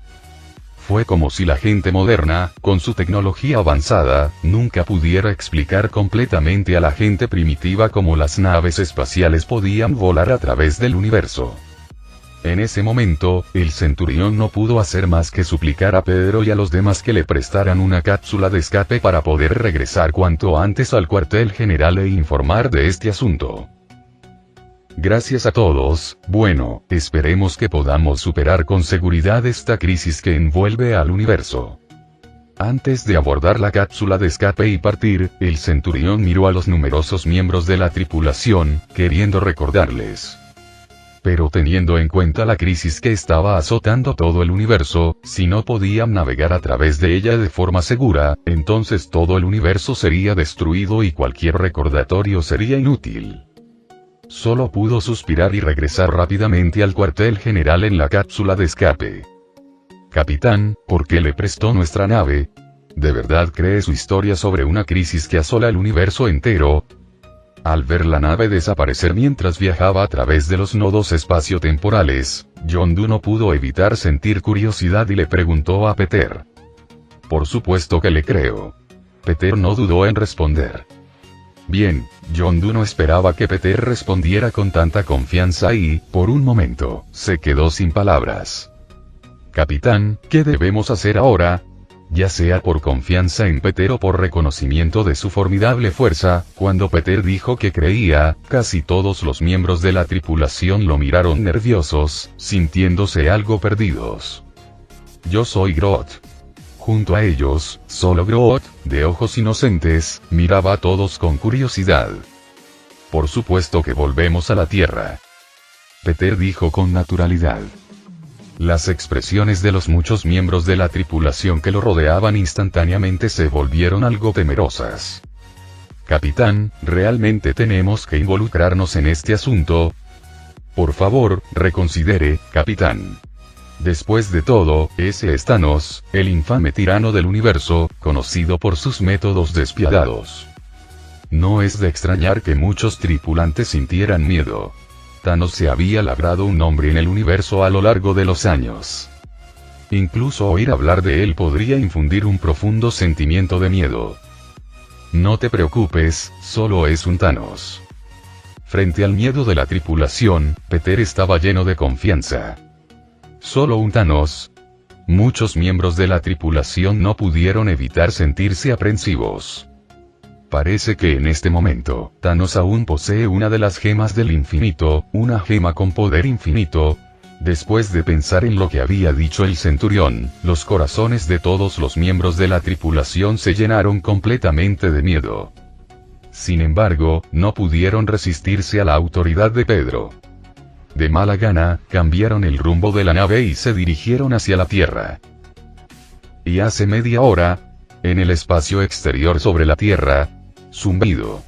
Fue como si la gente moderna, con su tecnología avanzada, nunca pudiera explicar completamente a la gente primitiva cómo las naves espaciales podían volar a través del universo. En ese momento, el centurión no pudo hacer más que suplicar a Pedro y a los demás que le prestaran una cápsula de escape para poder regresar cuanto antes al cuartel general e informar de este asunto. Gracias a todos, bueno, esperemos que podamos superar con seguridad esta crisis que envuelve al universo. Antes de abordar la cápsula de escape y partir, el centurión miró a los numerosos miembros de la tripulación, queriendo recordarles. Pero teniendo en cuenta la crisis que estaba azotando todo el universo, si no podían navegar a través de ella de forma segura, entonces todo el universo sería destruido y cualquier recordatorio sería inútil. Solo pudo suspirar y regresar rápidamente al cuartel general en la cápsula de escape. Capitán, ¿por qué le prestó nuestra nave? ¿De verdad cree su historia sobre una crisis que asola el universo entero? Al ver la nave desaparecer mientras viajaba a través de los nodos espaciotemporales, Yondu no pudo evitar sentir curiosidad y le preguntó a Peter. Por supuesto que le creo. Peter no dudó en responder. Bien, Yondu no esperaba que Peter respondiera con tanta confianza y, por un momento, se quedó sin palabras. Capitán, ¿qué debemos hacer ahora? Ya sea por confianza en Peter o por reconocimiento de su formidable fuerza, cuando Peter dijo que creía, casi todos los miembros de la tripulación lo miraron nerviosos, sintiéndose algo perdidos. Yo soy Groot. Junto a ellos, solo Groot, de ojos inocentes, miraba a todos con curiosidad. Por supuesto que volvemos a la Tierra. Peter dijo con naturalidad. Las expresiones de los muchos miembros de la tripulación que lo rodeaban instantáneamente se volvieron algo temerosas. Capitán, ¿realmente tenemos que involucrarnos en este asunto? Por favor, reconsidere, capitán. Después de todo, ese es Thanos, el infame tirano del universo, conocido por sus métodos despiadados. No es de extrañar que muchos tripulantes sintieran miedo. Thanos se había labrado un nombre en el universo a lo largo de los años. Incluso oír hablar de él podría infundir un profundo sentimiento de miedo. No te preocupes, solo es un Thanos. Frente al miedo de la tripulación, Peter estaba lleno de confianza. Solo un Thanos. Muchos miembros de la tripulación no pudieron evitar sentirse aprensivos. Parece que en este momento, Thanos aún posee una de las gemas del infinito, una gema con poder infinito. Después de pensar en lo que había dicho el centurión, los corazones de todos los miembros de la tripulación se llenaron completamente de miedo. Sin embargo, no pudieron resistirse a la autoridad de Pedro. De mala gana, cambiaron el rumbo de la nave y se dirigieron hacia la Tierra. Y hace media hora, en el espacio exterior sobre la Tierra, zumbido.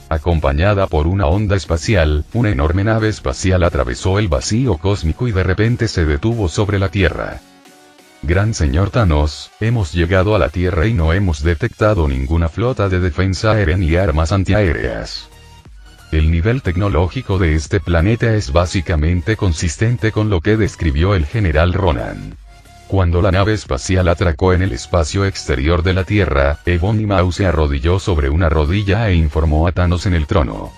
Acompañada por una onda espacial, una enorme nave espacial atravesó el vacío cósmico y de repente se detuvo sobre la Tierra. Gran señor Thanos, hemos llegado a la Tierra y no hemos detectado ninguna flota de defensa aérea ni armas antiaéreas. El nivel tecnológico de este planeta es básicamente consistente con lo que describió el general Ronan. Cuando la nave espacial atracó en el espacio exterior de la Tierra, Ebony Maw se arrodilló sobre una rodilla e informó a Thanos en el trono.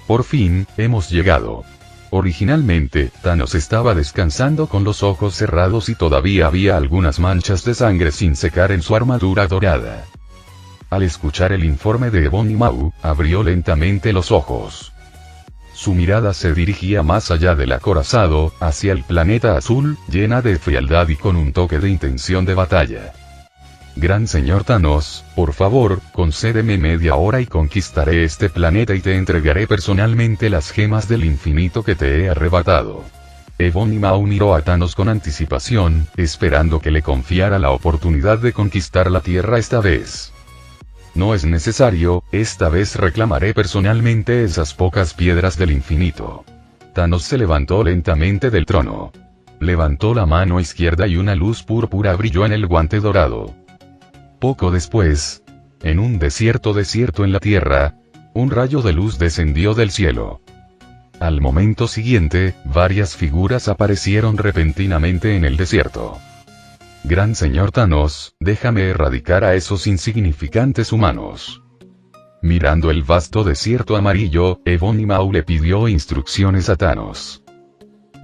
Por fin, hemos llegado. Originalmente, Thanos estaba descansando con los ojos cerrados y todavía había algunas manchas de sangre sin secar en su armadura dorada. Al escuchar el informe de Ebony Maw, abrió lentamente los ojos. Su mirada se dirigía más allá del acorazado, hacia el planeta azul, llena de frialdad y con un toque de intención de batalla. Gran señor Thanos, por favor, concédeme media hora y conquistaré este planeta y te entregaré personalmente las gemas del infinito que te he arrebatado. Ebony Maw miró a Thanos con anticipación, esperando que le confiara la oportunidad de conquistar la Tierra esta vez. No es necesario, esta vez reclamaré personalmente esas pocas piedras del infinito. Thanos se levantó lentamente del trono. Levantó la mano izquierda y una luz púrpura brilló en el guante dorado. Poco después, en un desierto en la Tierra, un rayo de luz descendió del cielo. Al momento siguiente, varias figuras aparecieron repentinamente en el desierto. Gran señor Thanos, déjame erradicar a esos insignificantes humanos. Mirando el vasto desierto amarillo, Ebony Maw le pidió instrucciones a Thanos.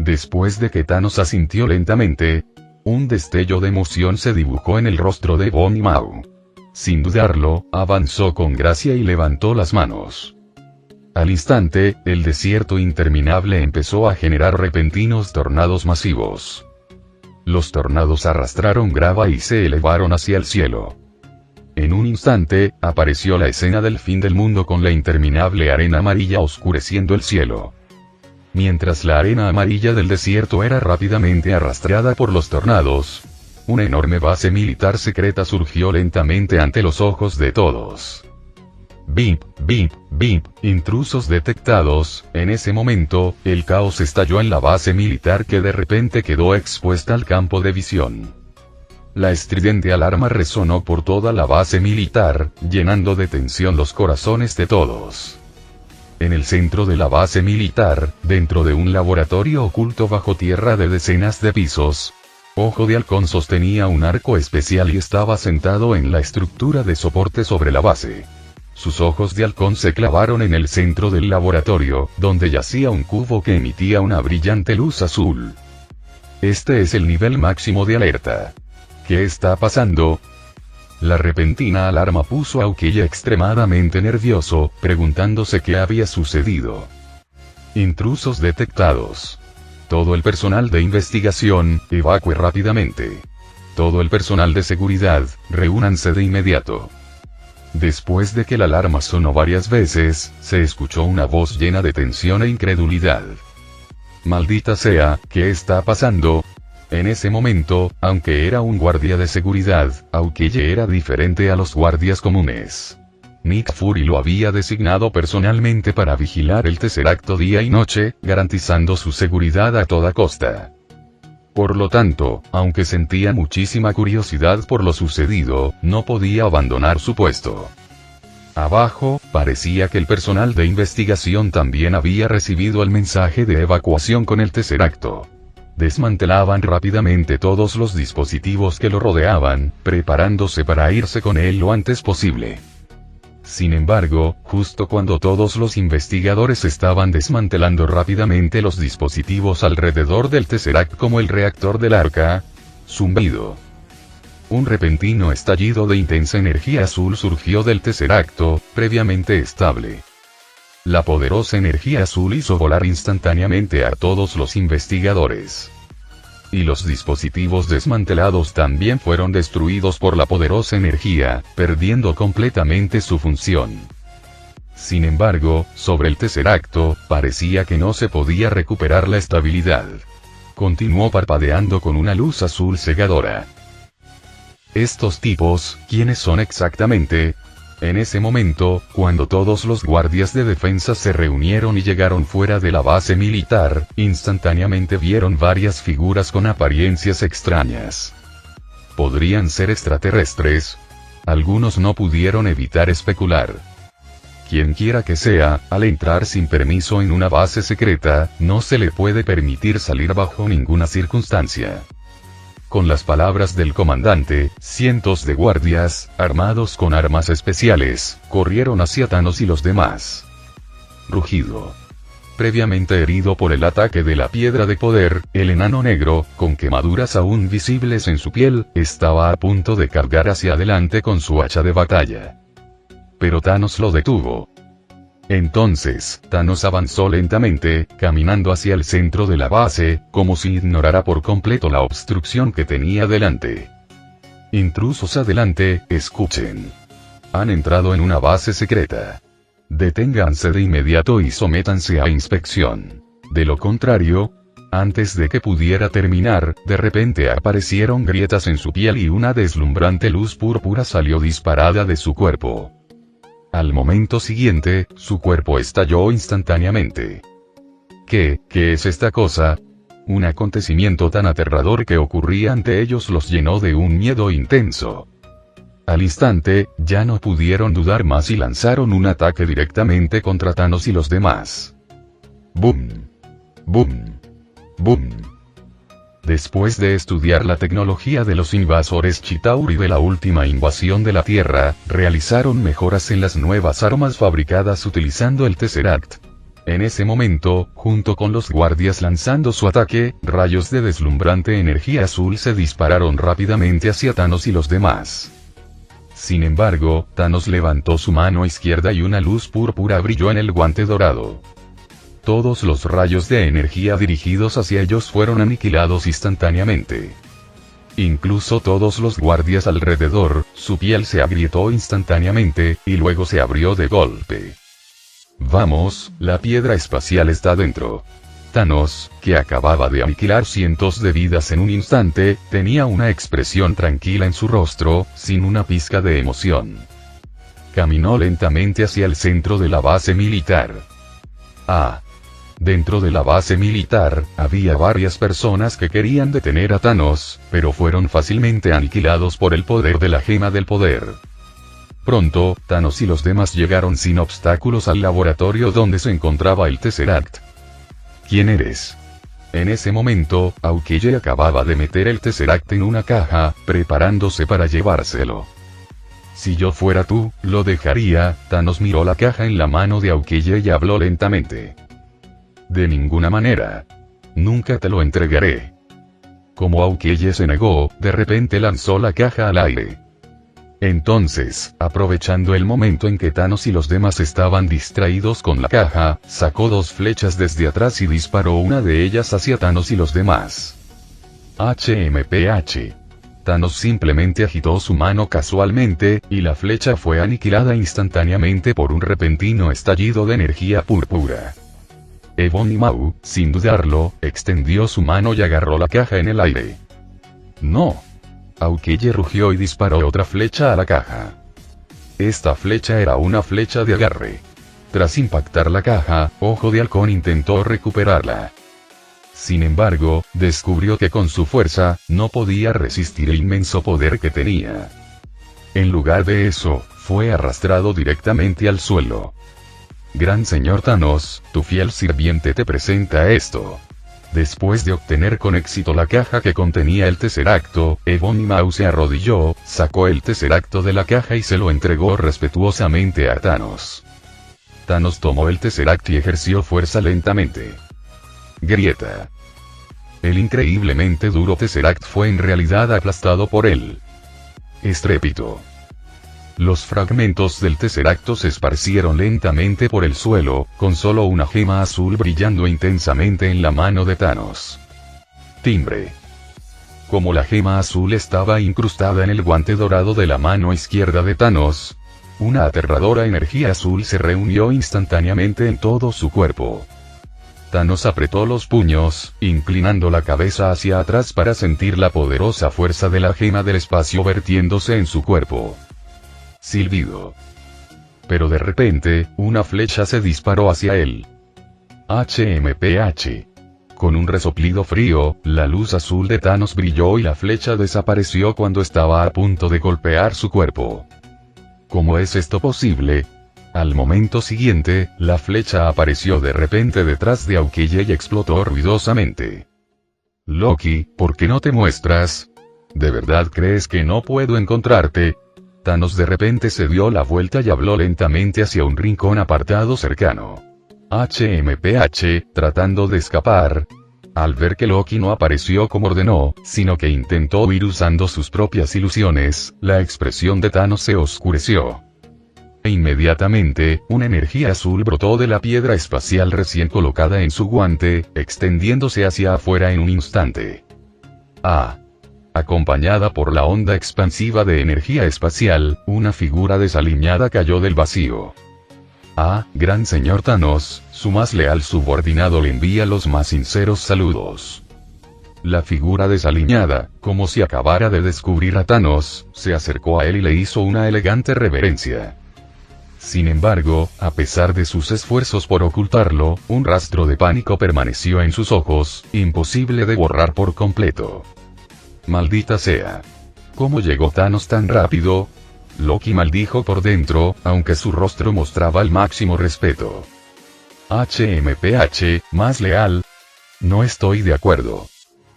Después de que Thanos asintió lentamente, un destello de emoción se dibujó en el rostro de Ebony Maw. Sin dudarlo, avanzó con gracia y levantó las manos. Al instante, el desierto interminable empezó a generar repentinos tornados masivos. Los tornados arrastraron grava y se elevaron hacia el cielo. En un instante, apareció la escena del fin del mundo con la interminable arena amarilla oscureciendo el cielo. Mientras la arena amarilla del desierto era rápidamente arrastrada por los tornados, una enorme base militar secreta surgió lentamente ante los ojos de todos. Bip, bip, bip, intrusos detectados. En ese momento, el caos estalló en la base militar que de repente quedó expuesta al campo de visión. La estridente alarma resonó por toda la base militar, llenando de tensión los corazones de todos. En el centro de la base militar, dentro de un laboratorio oculto bajo tierra de decenas de pisos, Ojo de Halcón sostenía un arco especial y estaba sentado en la estructura de soporte sobre la base. Sus ojos de halcón se clavaron en el centro del laboratorio, donde yacía un cubo que emitía una brillante luz azul. Este es el nivel máximo de alerta. ¿Qué está pasando? La repentina alarma puso a Aokiji extremadamente nervioso, preguntándose qué había sucedido. Intrusos detectados. Todo el personal de investigación, evacúe rápidamente. Todo el personal de seguridad, reúnanse de inmediato. Después de que la alarma sonó varias veces, se escuchó una voz llena de tensión e incredulidad. Maldita sea, ¿qué está pasando? En ese momento, aunque era un guardia de seguridad, Aokiji era diferente a los guardias comunes. Nick Fury lo había designado personalmente para vigilar el Tesseracto día y noche, garantizando su seguridad a toda costa. Por lo tanto, aunque sentía muchísima curiosidad por lo sucedido, no podía abandonar su puesto. Abajo, parecía que el personal de investigación también había recibido el mensaje de evacuación con el Tesseracto. Desmantelaban rápidamente todos los dispositivos que lo rodeaban, preparándose para irse con él lo antes posible. Sin embargo, justo cuando todos los investigadores estaban desmantelando rápidamente los dispositivos alrededor del Tesseract como el reactor del arca, zumbido. Un repentino estallido de intensa energía azul surgió del Tesseracto, previamente estable. La poderosa energía azul hizo volar instantáneamente a todos los investigadores. Y los dispositivos desmantelados también fueron destruidos por la poderosa energía, perdiendo completamente su función. Sin embargo, sobre el Tesseracto, parecía que no se podía recuperar la estabilidad. Continuó parpadeando con una luz azul cegadora. Estos tipos, ¿quiénes son exactamente? En ese momento, cuando todos los guardias de defensa se reunieron y llegaron fuera de la base militar, instantáneamente vieron varias figuras con apariencias extrañas. ¿Podrían ser extraterrestres? Algunos no pudieron evitar especular. Quienquiera que sea, al entrar sin permiso en una base secreta, no se le puede permitir salir bajo ninguna circunstancia. Con las palabras del comandante, cientos de guardias, armados con armas especiales, corrieron hacia Thanos y los demás. Rugido. Previamente herido por el ataque de la piedra de poder, el enano negro, con quemaduras aún visibles en su piel, estaba a punto de cargar hacia adelante con su hacha de batalla. Pero Thanos lo detuvo. Entonces, Thanos avanzó lentamente, caminando hacia el centro de la base, como si ignorara por completo la obstrucción que tenía delante. Intrusos adelante, escuchen. Han entrado en una base secreta. Deténganse de inmediato y sométanse a inspección. De lo contrario, antes de que pudiera terminar, de repente aparecieron grietas en su piel y una deslumbrante luz púrpura salió disparada de su cuerpo. Al momento siguiente, su cuerpo estalló instantáneamente. ¿Qué es esta cosa? Un acontecimiento tan aterrador que ocurría ante ellos los llenó de un miedo intenso. Al instante, ya no pudieron dudar más y lanzaron un ataque directamente contra Thanos y los demás. ¡Bum! ¡Bum! ¡Bum! Después de estudiar la tecnología de los invasores Chitauri de la última invasión de la Tierra, realizaron mejoras en las nuevas armas fabricadas utilizando el Tesseract. En ese momento, junto con los guardias lanzando su ataque, rayos de deslumbrante energía azul se dispararon rápidamente hacia Thanos y los demás. Sin embargo, Thanos levantó su mano izquierda y una luz púrpura brilló en el guante dorado. Todos los rayos de energía dirigidos hacia ellos fueron aniquilados instantáneamente. Incluso todos los guardias alrededor, su piel se agrietó instantáneamente, y luego se abrió de golpe. Vamos, la piedra espacial está dentro. Thanos, que acababa de aniquilar cientos de vidas en un instante, tenía una expresión tranquila en su rostro, sin una pizca de emoción. Caminó lentamente hacia el centro de la base militar. Dentro de la base militar, había varias personas que querían detener a Thanos, pero fueron fácilmente aniquilados por el poder de la gema del poder. Pronto, Thanos y los demás llegaron sin obstáculos al laboratorio donde se encontraba el Tesseract. ¿Quién eres? En ese momento, Aokiji acababa de meter el Tesseract en una caja, preparándose para llevárselo. Si yo fuera tú, lo dejaría. Thanos miró la caja en la mano de Aokiji y habló lentamente. De ninguna manera. Nunca te lo entregaré. Como Aokiji se negó, de repente lanzó la caja al aire. Entonces, aprovechando el momento en que Thanos y los demás estaban distraídos con la caja, sacó dos flechas desde atrás y disparó una de ellas hacia Thanos y los demás. HMPH. Thanos simplemente agitó su mano casualmente, y la flecha fue aniquilada instantáneamente por un repentino estallido de energía púrpura. Ebony Maw, sin dudarlo, extendió su mano y agarró la caja en el aire. ¡No! Aokiji rugió y disparó otra flecha a la caja. Esta flecha era una flecha de agarre. Tras impactar la caja, Ojo de Halcón intentó recuperarla. Sin embargo, descubrió que con su fuerza, no podía resistir el inmenso poder que tenía. En lugar de eso, fue arrastrado directamente al suelo. Gran señor Thanos, tu fiel sirviente te presenta esto. Después de obtener con éxito la caja que contenía el Tesseracto, Ebony Maw se arrodilló, sacó el Tesseracto de la caja y se lo entregó respetuosamente a Thanos. Thanos tomó el Tesseract y ejerció fuerza lentamente. Grieta. El increíblemente duro Tesseract fue en realidad aplastado por él. Estrépito. Los fragmentos del Tesseracto se esparcieron lentamente por el suelo, con solo una gema azul brillando intensamente en la mano de Thanos. Timbre. Como la gema azul estaba incrustada en el guante dorado de la mano izquierda de Thanos, una aterradora energía azul se reunió instantáneamente en todo su cuerpo. Thanos apretó los puños, inclinando la cabeza hacia atrás para sentir la poderosa fuerza de la gema del espacio vertiéndose en su cuerpo. Silbido. Pero de repente, una flecha se disparó hacia él. HMPH. Con un resoplido frío, la luz azul de Thanos brilló y la flecha desapareció cuando estaba a punto de golpear su cuerpo. ¿Cómo es esto posible? Al momento siguiente, la flecha apareció de repente detrás de Aokiji y explotó ruidosamente. Loki, ¿por qué no te muestras? ¿De verdad crees que no puedo encontrarte? Thanos de repente se dio la vuelta y habló lentamente hacia un rincón apartado cercano. HMPH, tratando de escapar. Al ver que Loki no apareció como ordenó, sino que intentó huir usando sus propias ilusiones, la expresión de Thanos se oscureció. E inmediatamente, una energía azul brotó de la piedra espacial recién colocada en su guante, extendiéndose hacia afuera en un instante. Acompañada por la onda expansiva de energía espacial, una figura desaliñada cayó del vacío. Gran señor Thanos, su más leal subordinado le envía los más sinceros saludos. La figura desaliñada, como si acabara de descubrir a Thanos, se acercó a él y le hizo una elegante reverencia. Sin embargo, a pesar de sus esfuerzos por ocultarlo, un rastro de pánico permaneció en sus ojos, imposible de borrar por completo. Maldita sea. ¿Cómo llegó Thanos tan rápido? Loki maldijo por dentro, aunque su rostro mostraba el máximo respeto. HMPH, más leal. No estoy de acuerdo.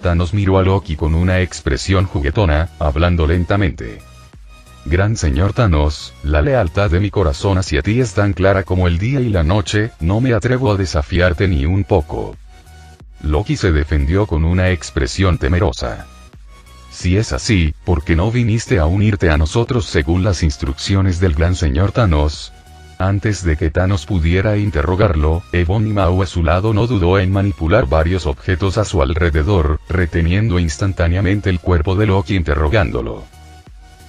Thanos miró a Loki con una expresión juguetona, hablando lentamente. Gran señor Thanos, la lealtad de mi corazón hacia ti es tan clara como el día y la noche, no me atrevo a desafiarte ni un poco. Loki se defendió con una expresión temerosa. Si es así, ¿por qué no viniste a unirte a nosotros según las instrucciones del gran señor Thanos? Antes de que Thanos pudiera interrogarlo, Ebony Maw a su lado no dudó en manipular varios objetos a su alrededor, reteniendo instantáneamente el cuerpo de Loki interrogándolo.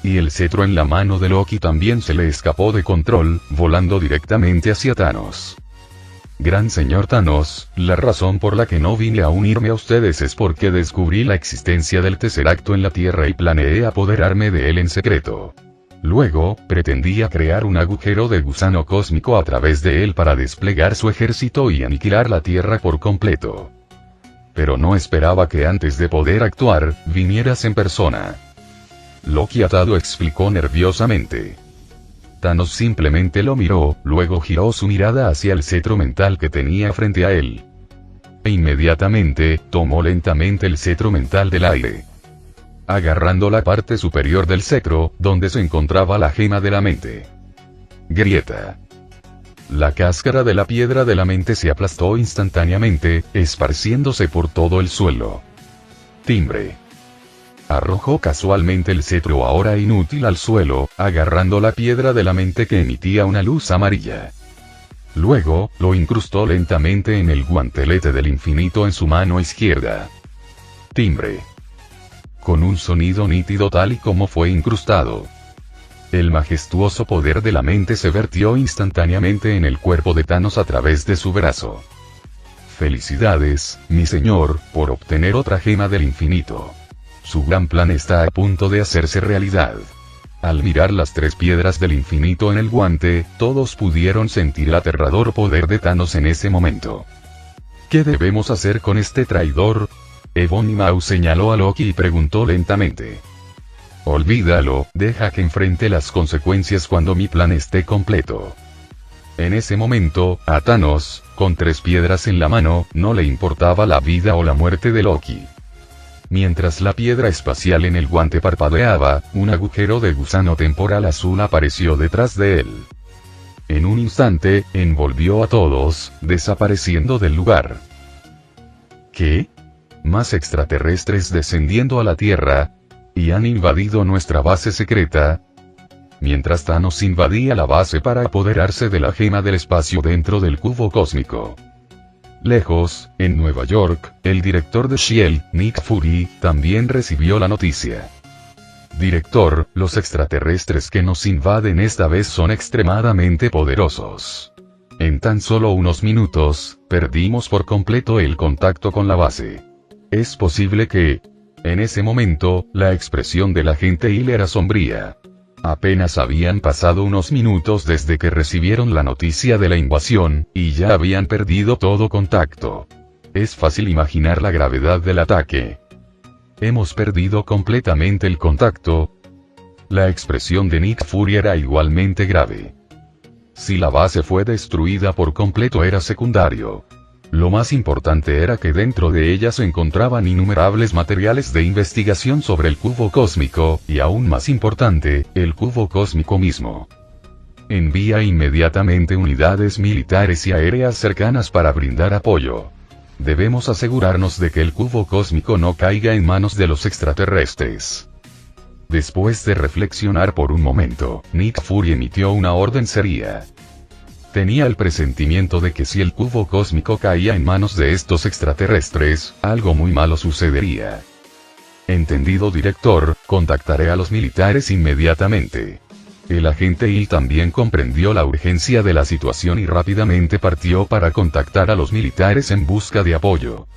Y el cetro en la mano de Loki también se le escapó de control, volando directamente hacia Thanos. Gran señor Thanos, la razón por la que no vine a unirme a ustedes es porque descubrí la existencia del Tesseracto en la Tierra y planeé apoderarme de él en secreto. Luego, pretendía crear un agujero de gusano cósmico a través de él para desplegar su ejército y aniquilar la Tierra por completo. Pero no esperaba que antes de poder actuar, vinieras en persona. Loki atado explicó nerviosamente. Thanos simplemente lo miró, luego giró su mirada hacia el cetro mental que tenía frente a él. E inmediatamente, tomó lentamente el cetro mental del aire. Agarrando la parte superior del cetro, donde se encontraba la gema de la mente. Grieta. La cáscara de la piedra de la mente se aplastó instantáneamente, esparciéndose por todo el suelo. Timbre. Arrojó casualmente el cetro ahora inútil al suelo, agarrando la piedra de la mente que emitía una luz amarilla. Luego, lo incrustó lentamente en el guantelete del infinito en su mano izquierda. Timbre. Con un sonido nítido tal y como fue incrustado. El majestuoso poder de la mente se vertió instantáneamente en el cuerpo de Thanos a través de su brazo. Felicidades, mi señor, por obtener otra gema del infinito. Su gran plan está a punto de hacerse realidad. Al mirar las tres piedras del infinito en el guante, todos pudieron sentir el aterrador poder de Thanos en ese momento. ¿Qué debemos hacer con este traidor? Ebony Maw señaló a Loki y preguntó lentamente. Olvídalo, deja que enfrente las consecuencias cuando mi plan esté completo. En ese momento, a Thanos, con tres piedras en la mano, no le importaba la vida o la muerte de Loki. Mientras la piedra espacial en el guante parpadeaba, un agujero de gusano temporal azul apareció detrás de él. En un instante, envolvió a todos, desapareciendo del lugar. ¿Qué? ¿Más extraterrestres descendiendo a la Tierra? ¿Y han invadido nuestra base secreta? Mientras Thanos invadía la base para apoderarse de la gema del espacio dentro del cubo cósmico. Lejos, en Nueva York, el director de S.H.I.E.L.D., Nick Fury, también recibió la noticia. Director, los extraterrestres que nos invaden esta vez son extremadamente poderosos. En tan solo unos minutos, perdimos por completo el contacto con la base. Es posible que... En ese momento, la expresión del agente Hill era sombría. Apenas habían pasado unos minutos desde que recibieron la noticia de la invasión, y ya habían perdido todo contacto. Es fácil imaginar la gravedad del ataque. Hemos perdido completamente el contacto. La expresión de Nick Fury era igualmente grave. Si la base fue destruida por completo era secundario. Lo más importante era que dentro de ella se encontraban innumerables materiales de investigación sobre el cubo cósmico, y aún más importante, el cubo cósmico mismo. Envía inmediatamente unidades militares y aéreas cercanas para brindar apoyo. Debemos asegurarnos de que el cubo cósmico no caiga en manos de los extraterrestres. Después de reflexionar por un momento, Nick Fury emitió una orden seria. Tenía el presentimiento de que si el cubo cósmico caía en manos de estos extraterrestres, algo muy malo sucedería. Entendido, director, contactaré a los militares inmediatamente. El agente Hill también comprendió la urgencia de la situación y rápidamente partió para contactar a los militares en busca de apoyo.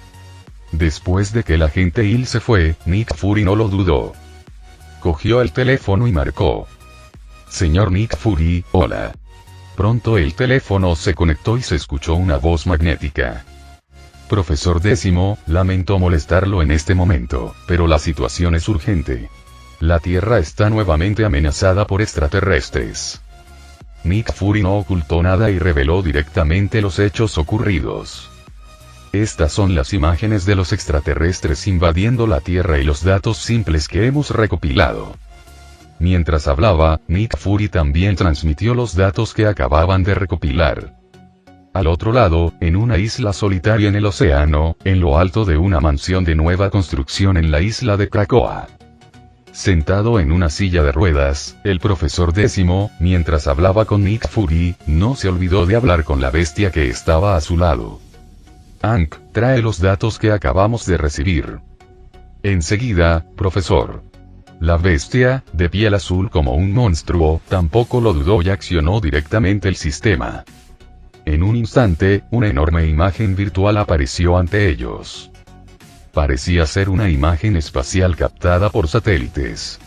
Después de que el agente Hill se fue, Nick Fury no lo dudó. Cogió el teléfono y marcó. Señor Nick Fury, hola. Pronto el teléfono se conectó y se escuchó una voz magnética. Profesor Décimo, lamento molestarlo en este momento, pero la situación es urgente. La Tierra está nuevamente amenazada por extraterrestres. Nick Fury no ocultó nada y reveló directamente los hechos ocurridos. Estas son las imágenes de los extraterrestres invadiendo la Tierra y los datos simples que hemos recopilado. Mientras hablaba, Nick Fury también transmitió los datos que acababan de recopilar. Al otro lado, en una isla solitaria en el océano, en lo alto de una mansión de nueva construcción en la isla de Krakoa. Sentado en una silla de ruedas, el profesor Décimo, mientras hablaba con Nick Fury, no se olvidó de hablar con la bestia que estaba a su lado. Hank, trae los datos que acabamos de recibir. Enseguida, profesor. La bestia, de piel azul como un monstruo, tampoco lo dudó y accionó directamente el sistema. En un instante, una enorme imagen virtual apareció ante ellos. Parecía ser una imagen espacial captada por satélites.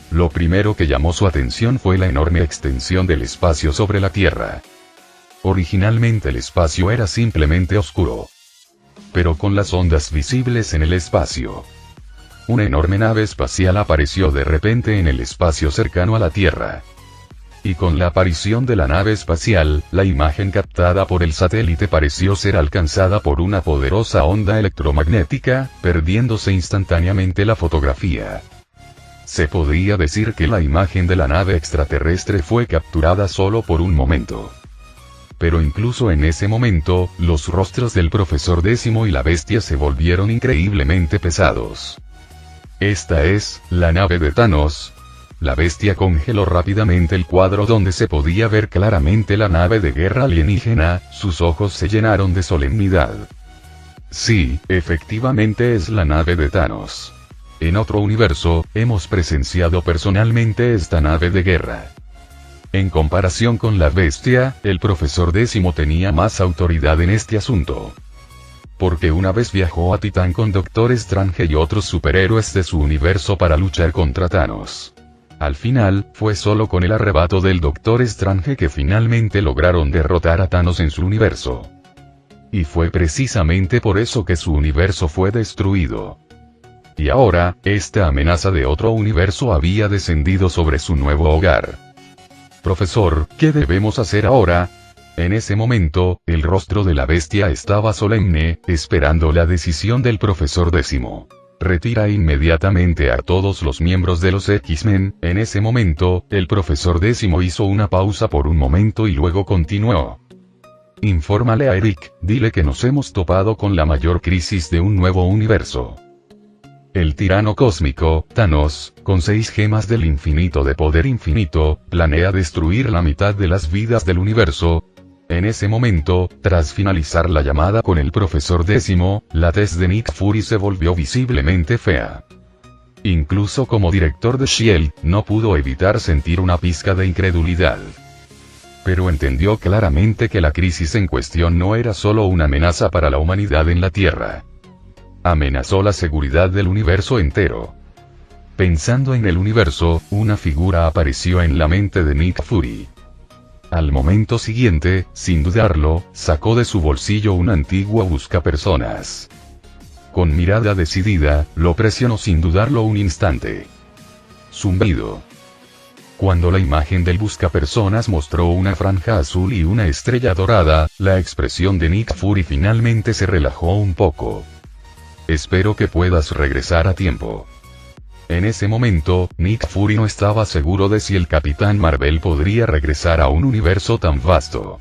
Lo primero que llamó su atención fue la enorme extensión del espacio sobre la Tierra. Originalmente el espacio era simplemente oscuro. Pero con las ondas visibles en el espacio. Una enorme nave espacial apareció de repente en el espacio cercano a la Tierra. Y con la aparición de la nave espacial, la imagen captada por el satélite pareció ser alcanzada por una poderosa onda electromagnética, perdiéndose instantáneamente la fotografía. Se podría decir que la imagen de la nave extraterrestre fue capturada solo por un momento. Pero incluso en ese momento, los rostros del profesor Décimo y la bestia se volvieron increíblemente pesados. Esta es, la nave de Thanos. La bestia congeló rápidamente el cuadro donde se podía ver claramente la nave de guerra alienígena, sus ojos se llenaron de solemnidad. Sí, efectivamente es la nave de Thanos. En otro universo, hemos presenciado personalmente esta nave de guerra. En comparación con la bestia, el profesor Décimo tenía más autoridad en este asunto. Porque una vez viajó a Titán con Doctor Strange y otros superhéroes de su universo para luchar contra Thanos. Al final, fue solo con el arrebato del Doctor Strange que finalmente lograron derrotar a Thanos en su universo. Y fue precisamente por eso que su universo fue destruido. Y ahora, esta amenaza de otro universo había descendido sobre su nuevo hogar. Profesor, ¿qué debemos hacer ahora? En ese momento, el rostro de la bestia estaba solemne, esperando la decisión del profesor Décimo. Retira inmediatamente a todos los miembros de los X-Men. En ese momento, el profesor Décimo hizo una pausa por un momento y luego continuó. Infórmale a Eric, dile que nos hemos topado con la mayor crisis de un nuevo universo. El tirano cósmico, Thanos, con 6 gemas del infinito de poder infinito, planea destruir la mitad de las vidas del universo. En ese momento, tras finalizar la llamada con el profesor Décimo, la tez de Nick Fury se volvió visiblemente fea. Incluso como director de S.H.I.E.L.D., no pudo evitar sentir una pizca de incredulidad. Pero entendió claramente que la crisis en cuestión no era solo una amenaza para la humanidad en la Tierra. Amenazó la seguridad del universo entero. Pensando en el universo, una figura apareció en la mente de Nick Fury. Al momento siguiente, sin dudarlo, sacó de su bolsillo un antiguo buscapersonas. Con mirada decidida, lo presionó sin dudarlo un instante. Zumbido. Cuando la imagen del buscapersonas mostró una franja azul y una estrella dorada, la expresión de Nick Fury finalmente se relajó un poco. Espero que puedas regresar a tiempo. En ese momento, Nick Fury no estaba seguro de si el Capitán Marvel podría regresar a un universo tan vasto.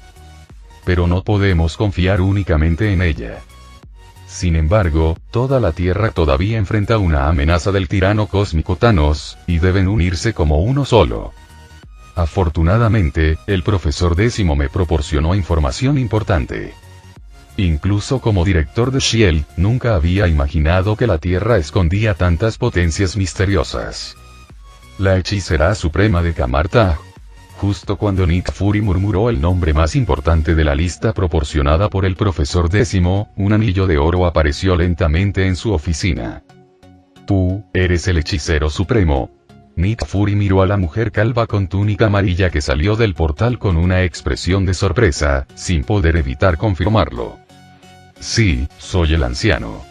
Pero no podemos confiar únicamente en ella. Sin embargo, toda la Tierra todavía enfrenta una amenaza del tirano cósmico Thanos, y deben unirse como uno solo. Afortunadamente, el profesor Décimo me proporcionó información importante. Incluso como director de S.H.I.E.L.D., nunca había imaginado que la Tierra escondía tantas potencias misteriosas. La hechicera suprema de Kamar-Taj. Justo cuando Nick Fury murmuró el nombre más importante de la lista proporcionada por el profesor Décimo, un anillo de oro apareció lentamente en su oficina. «Tú, eres el hechicero supremo». Nick Fury miró a la mujer calva con túnica amarilla que salió del portal con una expresión de sorpresa, sin poder evitar confirmarlo. «Sí, soy el anciano.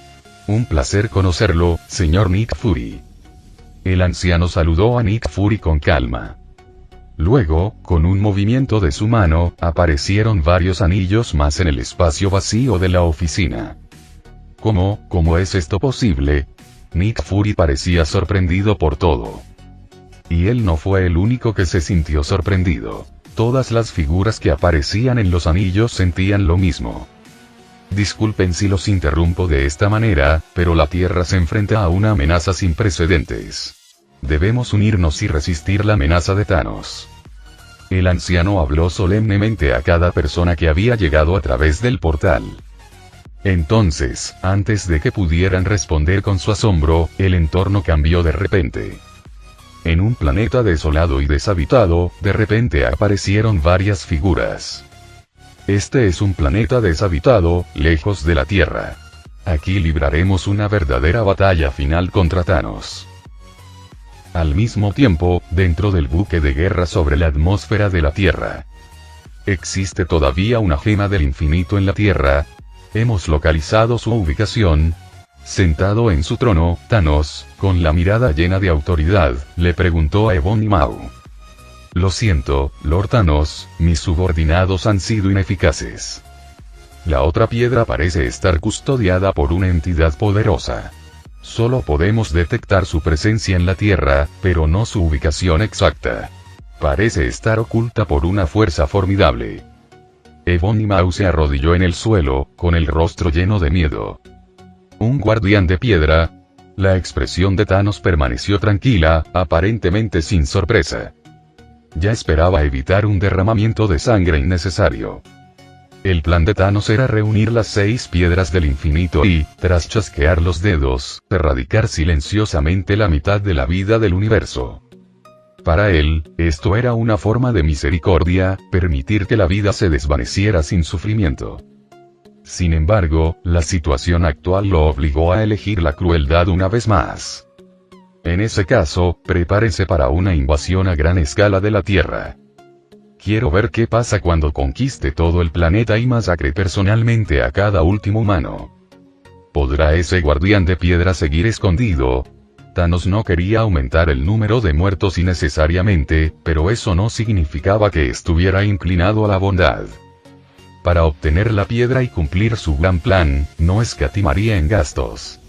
Un placer conocerlo, señor Nick Fury». El anciano saludó a Nick Fury con calma. Luego, con un movimiento de su mano, aparecieron varios anillos más en el espacio vacío de la oficina. ¿Cómo es esto posible? Nick Fury parecía sorprendido por todo. Y él no fue el único que se sintió sorprendido. Todas las figuras que aparecían en los anillos sentían lo mismo. Disculpen si los interrumpo de esta manera, pero la Tierra se enfrenta a una amenaza sin precedentes. Debemos unirnos y resistir la amenaza de Thanos. El anciano habló solemnemente a cada persona que había llegado a través del portal. Entonces, antes de que pudieran responder con su asombro, el entorno cambió de repente. En un planeta desolado y deshabitado, de repente aparecieron varias figuras. Este es un planeta deshabitado, lejos de la Tierra. Aquí libraremos una verdadera batalla final contra Thanos. Al mismo tiempo, dentro del buque de guerra sobre la atmósfera de la Tierra. Existe todavía una gema del infinito en la Tierra. Hemos localizado su ubicación. Sentado en su trono, Thanos, con la mirada llena de autoridad, le preguntó a Ebony Maw. Lo siento, Lord Thanos, mis subordinados han sido ineficaces. La otra piedra parece estar custodiada por una entidad poderosa. Solo podemos detectar su presencia en la Tierra, pero no su ubicación exacta. Parece estar oculta por una fuerza formidable. Ebony Maw se arrodilló en el suelo, con el rostro lleno de miedo. ¿Un guardián de piedra? La expresión de Thanos permaneció tranquila, aparentemente sin sorpresa. Ya esperaba evitar un derramamiento de sangre innecesario. El plan de Thanos era reunir las 6 piedras del infinito y, tras chasquear los dedos, erradicar silenciosamente la mitad de la vida del universo. Para él, esto era una forma de misericordia, permitir que la vida se desvaneciera sin sufrimiento. Sin embargo, la situación actual lo obligó a elegir la crueldad una vez más. En ese caso, prepárense para una invasión a gran escala de la Tierra. Quiero ver qué pasa cuando conquiste todo el planeta y masacre personalmente a cada último humano. ¿Podrá ese guardián de piedra seguir escondido? Thanos no quería aumentar el número de muertos innecesariamente, pero eso no significaba que estuviera inclinado a la bondad. Para obtener la piedra y cumplir su gran plan, no escatimaría en gastos.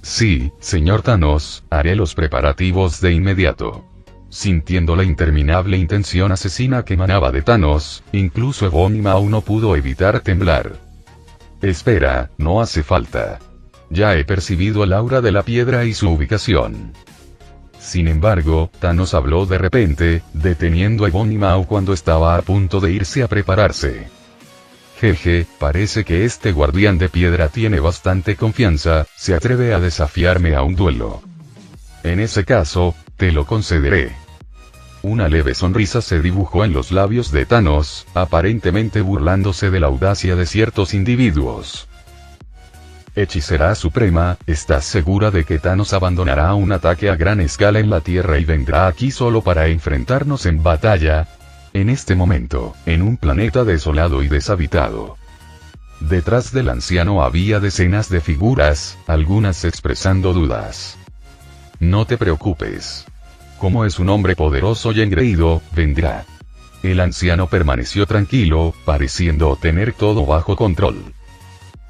Sí, señor Thanos, haré los preparativos de inmediato. Sintiendo la interminable intención asesina que emanaba de Thanos, incluso Ebony Maw no pudo evitar temblar. Espera, no hace falta. Ya he percibido el aura de la piedra y su ubicación. Sin embargo, Thanos habló de repente, deteniendo a Ebony Maw cuando estaba a punto de irse a prepararse. Jeje, parece que este guardián de piedra tiene bastante confianza, se atreve a desafiarme a un duelo. En ese caso, te lo concederé. Una leve sonrisa se dibujó en los labios de Thanos, aparentemente burlándose de la audacia de ciertos individuos. Hechicera Suprema, ¿estás segura de que Thanos abandonará un ataque a gran escala en la Tierra y vendrá aquí solo para enfrentarnos en batalla? En este momento, en un planeta desolado y deshabitado. Detrás del anciano había decenas de figuras, algunas expresando dudas. No te preocupes. Como es un hombre poderoso y engreído, vendrá. El anciano permaneció tranquilo, pareciendo tener todo bajo control.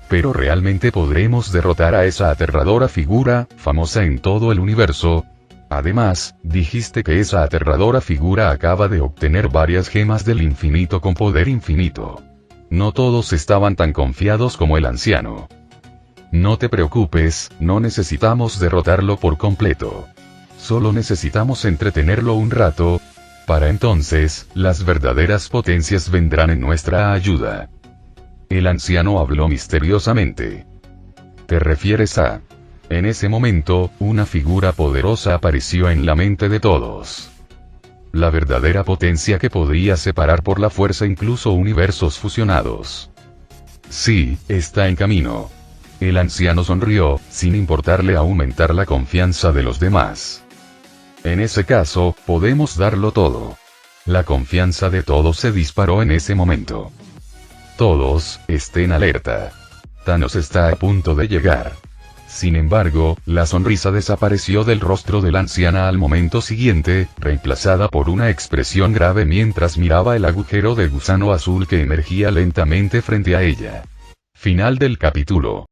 Pero ¿realmente podremos derrotar a esa aterradora figura, famosa en todo el universo? Además, dijiste que esa aterradora figura acaba de obtener varias gemas del infinito con poder infinito. No todos estaban tan confiados como el anciano. No te preocupes, no necesitamos derrotarlo por completo. Solo necesitamos entretenerlo un rato. Para entonces, las verdaderas potencias vendrán en nuestra ayuda. El anciano habló misteriosamente. ¿Te refieres a...? En ese momento, una figura poderosa apareció en la mente de todos. La verdadera potencia que podría separar por la fuerza incluso universos fusionados. Sí, está en camino. El anciano sonrió, sin importarle aumentar la confianza de los demás. En ese caso, podemos darlo todo. La confianza de todos se disparó en ese momento. Todos, estén alerta. Thanos está a punto de llegar. Sin embargo, la sonrisa desapareció del rostro de la anciana al momento siguiente, reemplazada por una expresión grave mientras miraba el agujero de gusano azul que emergía lentamente frente a ella. Final del capítulo.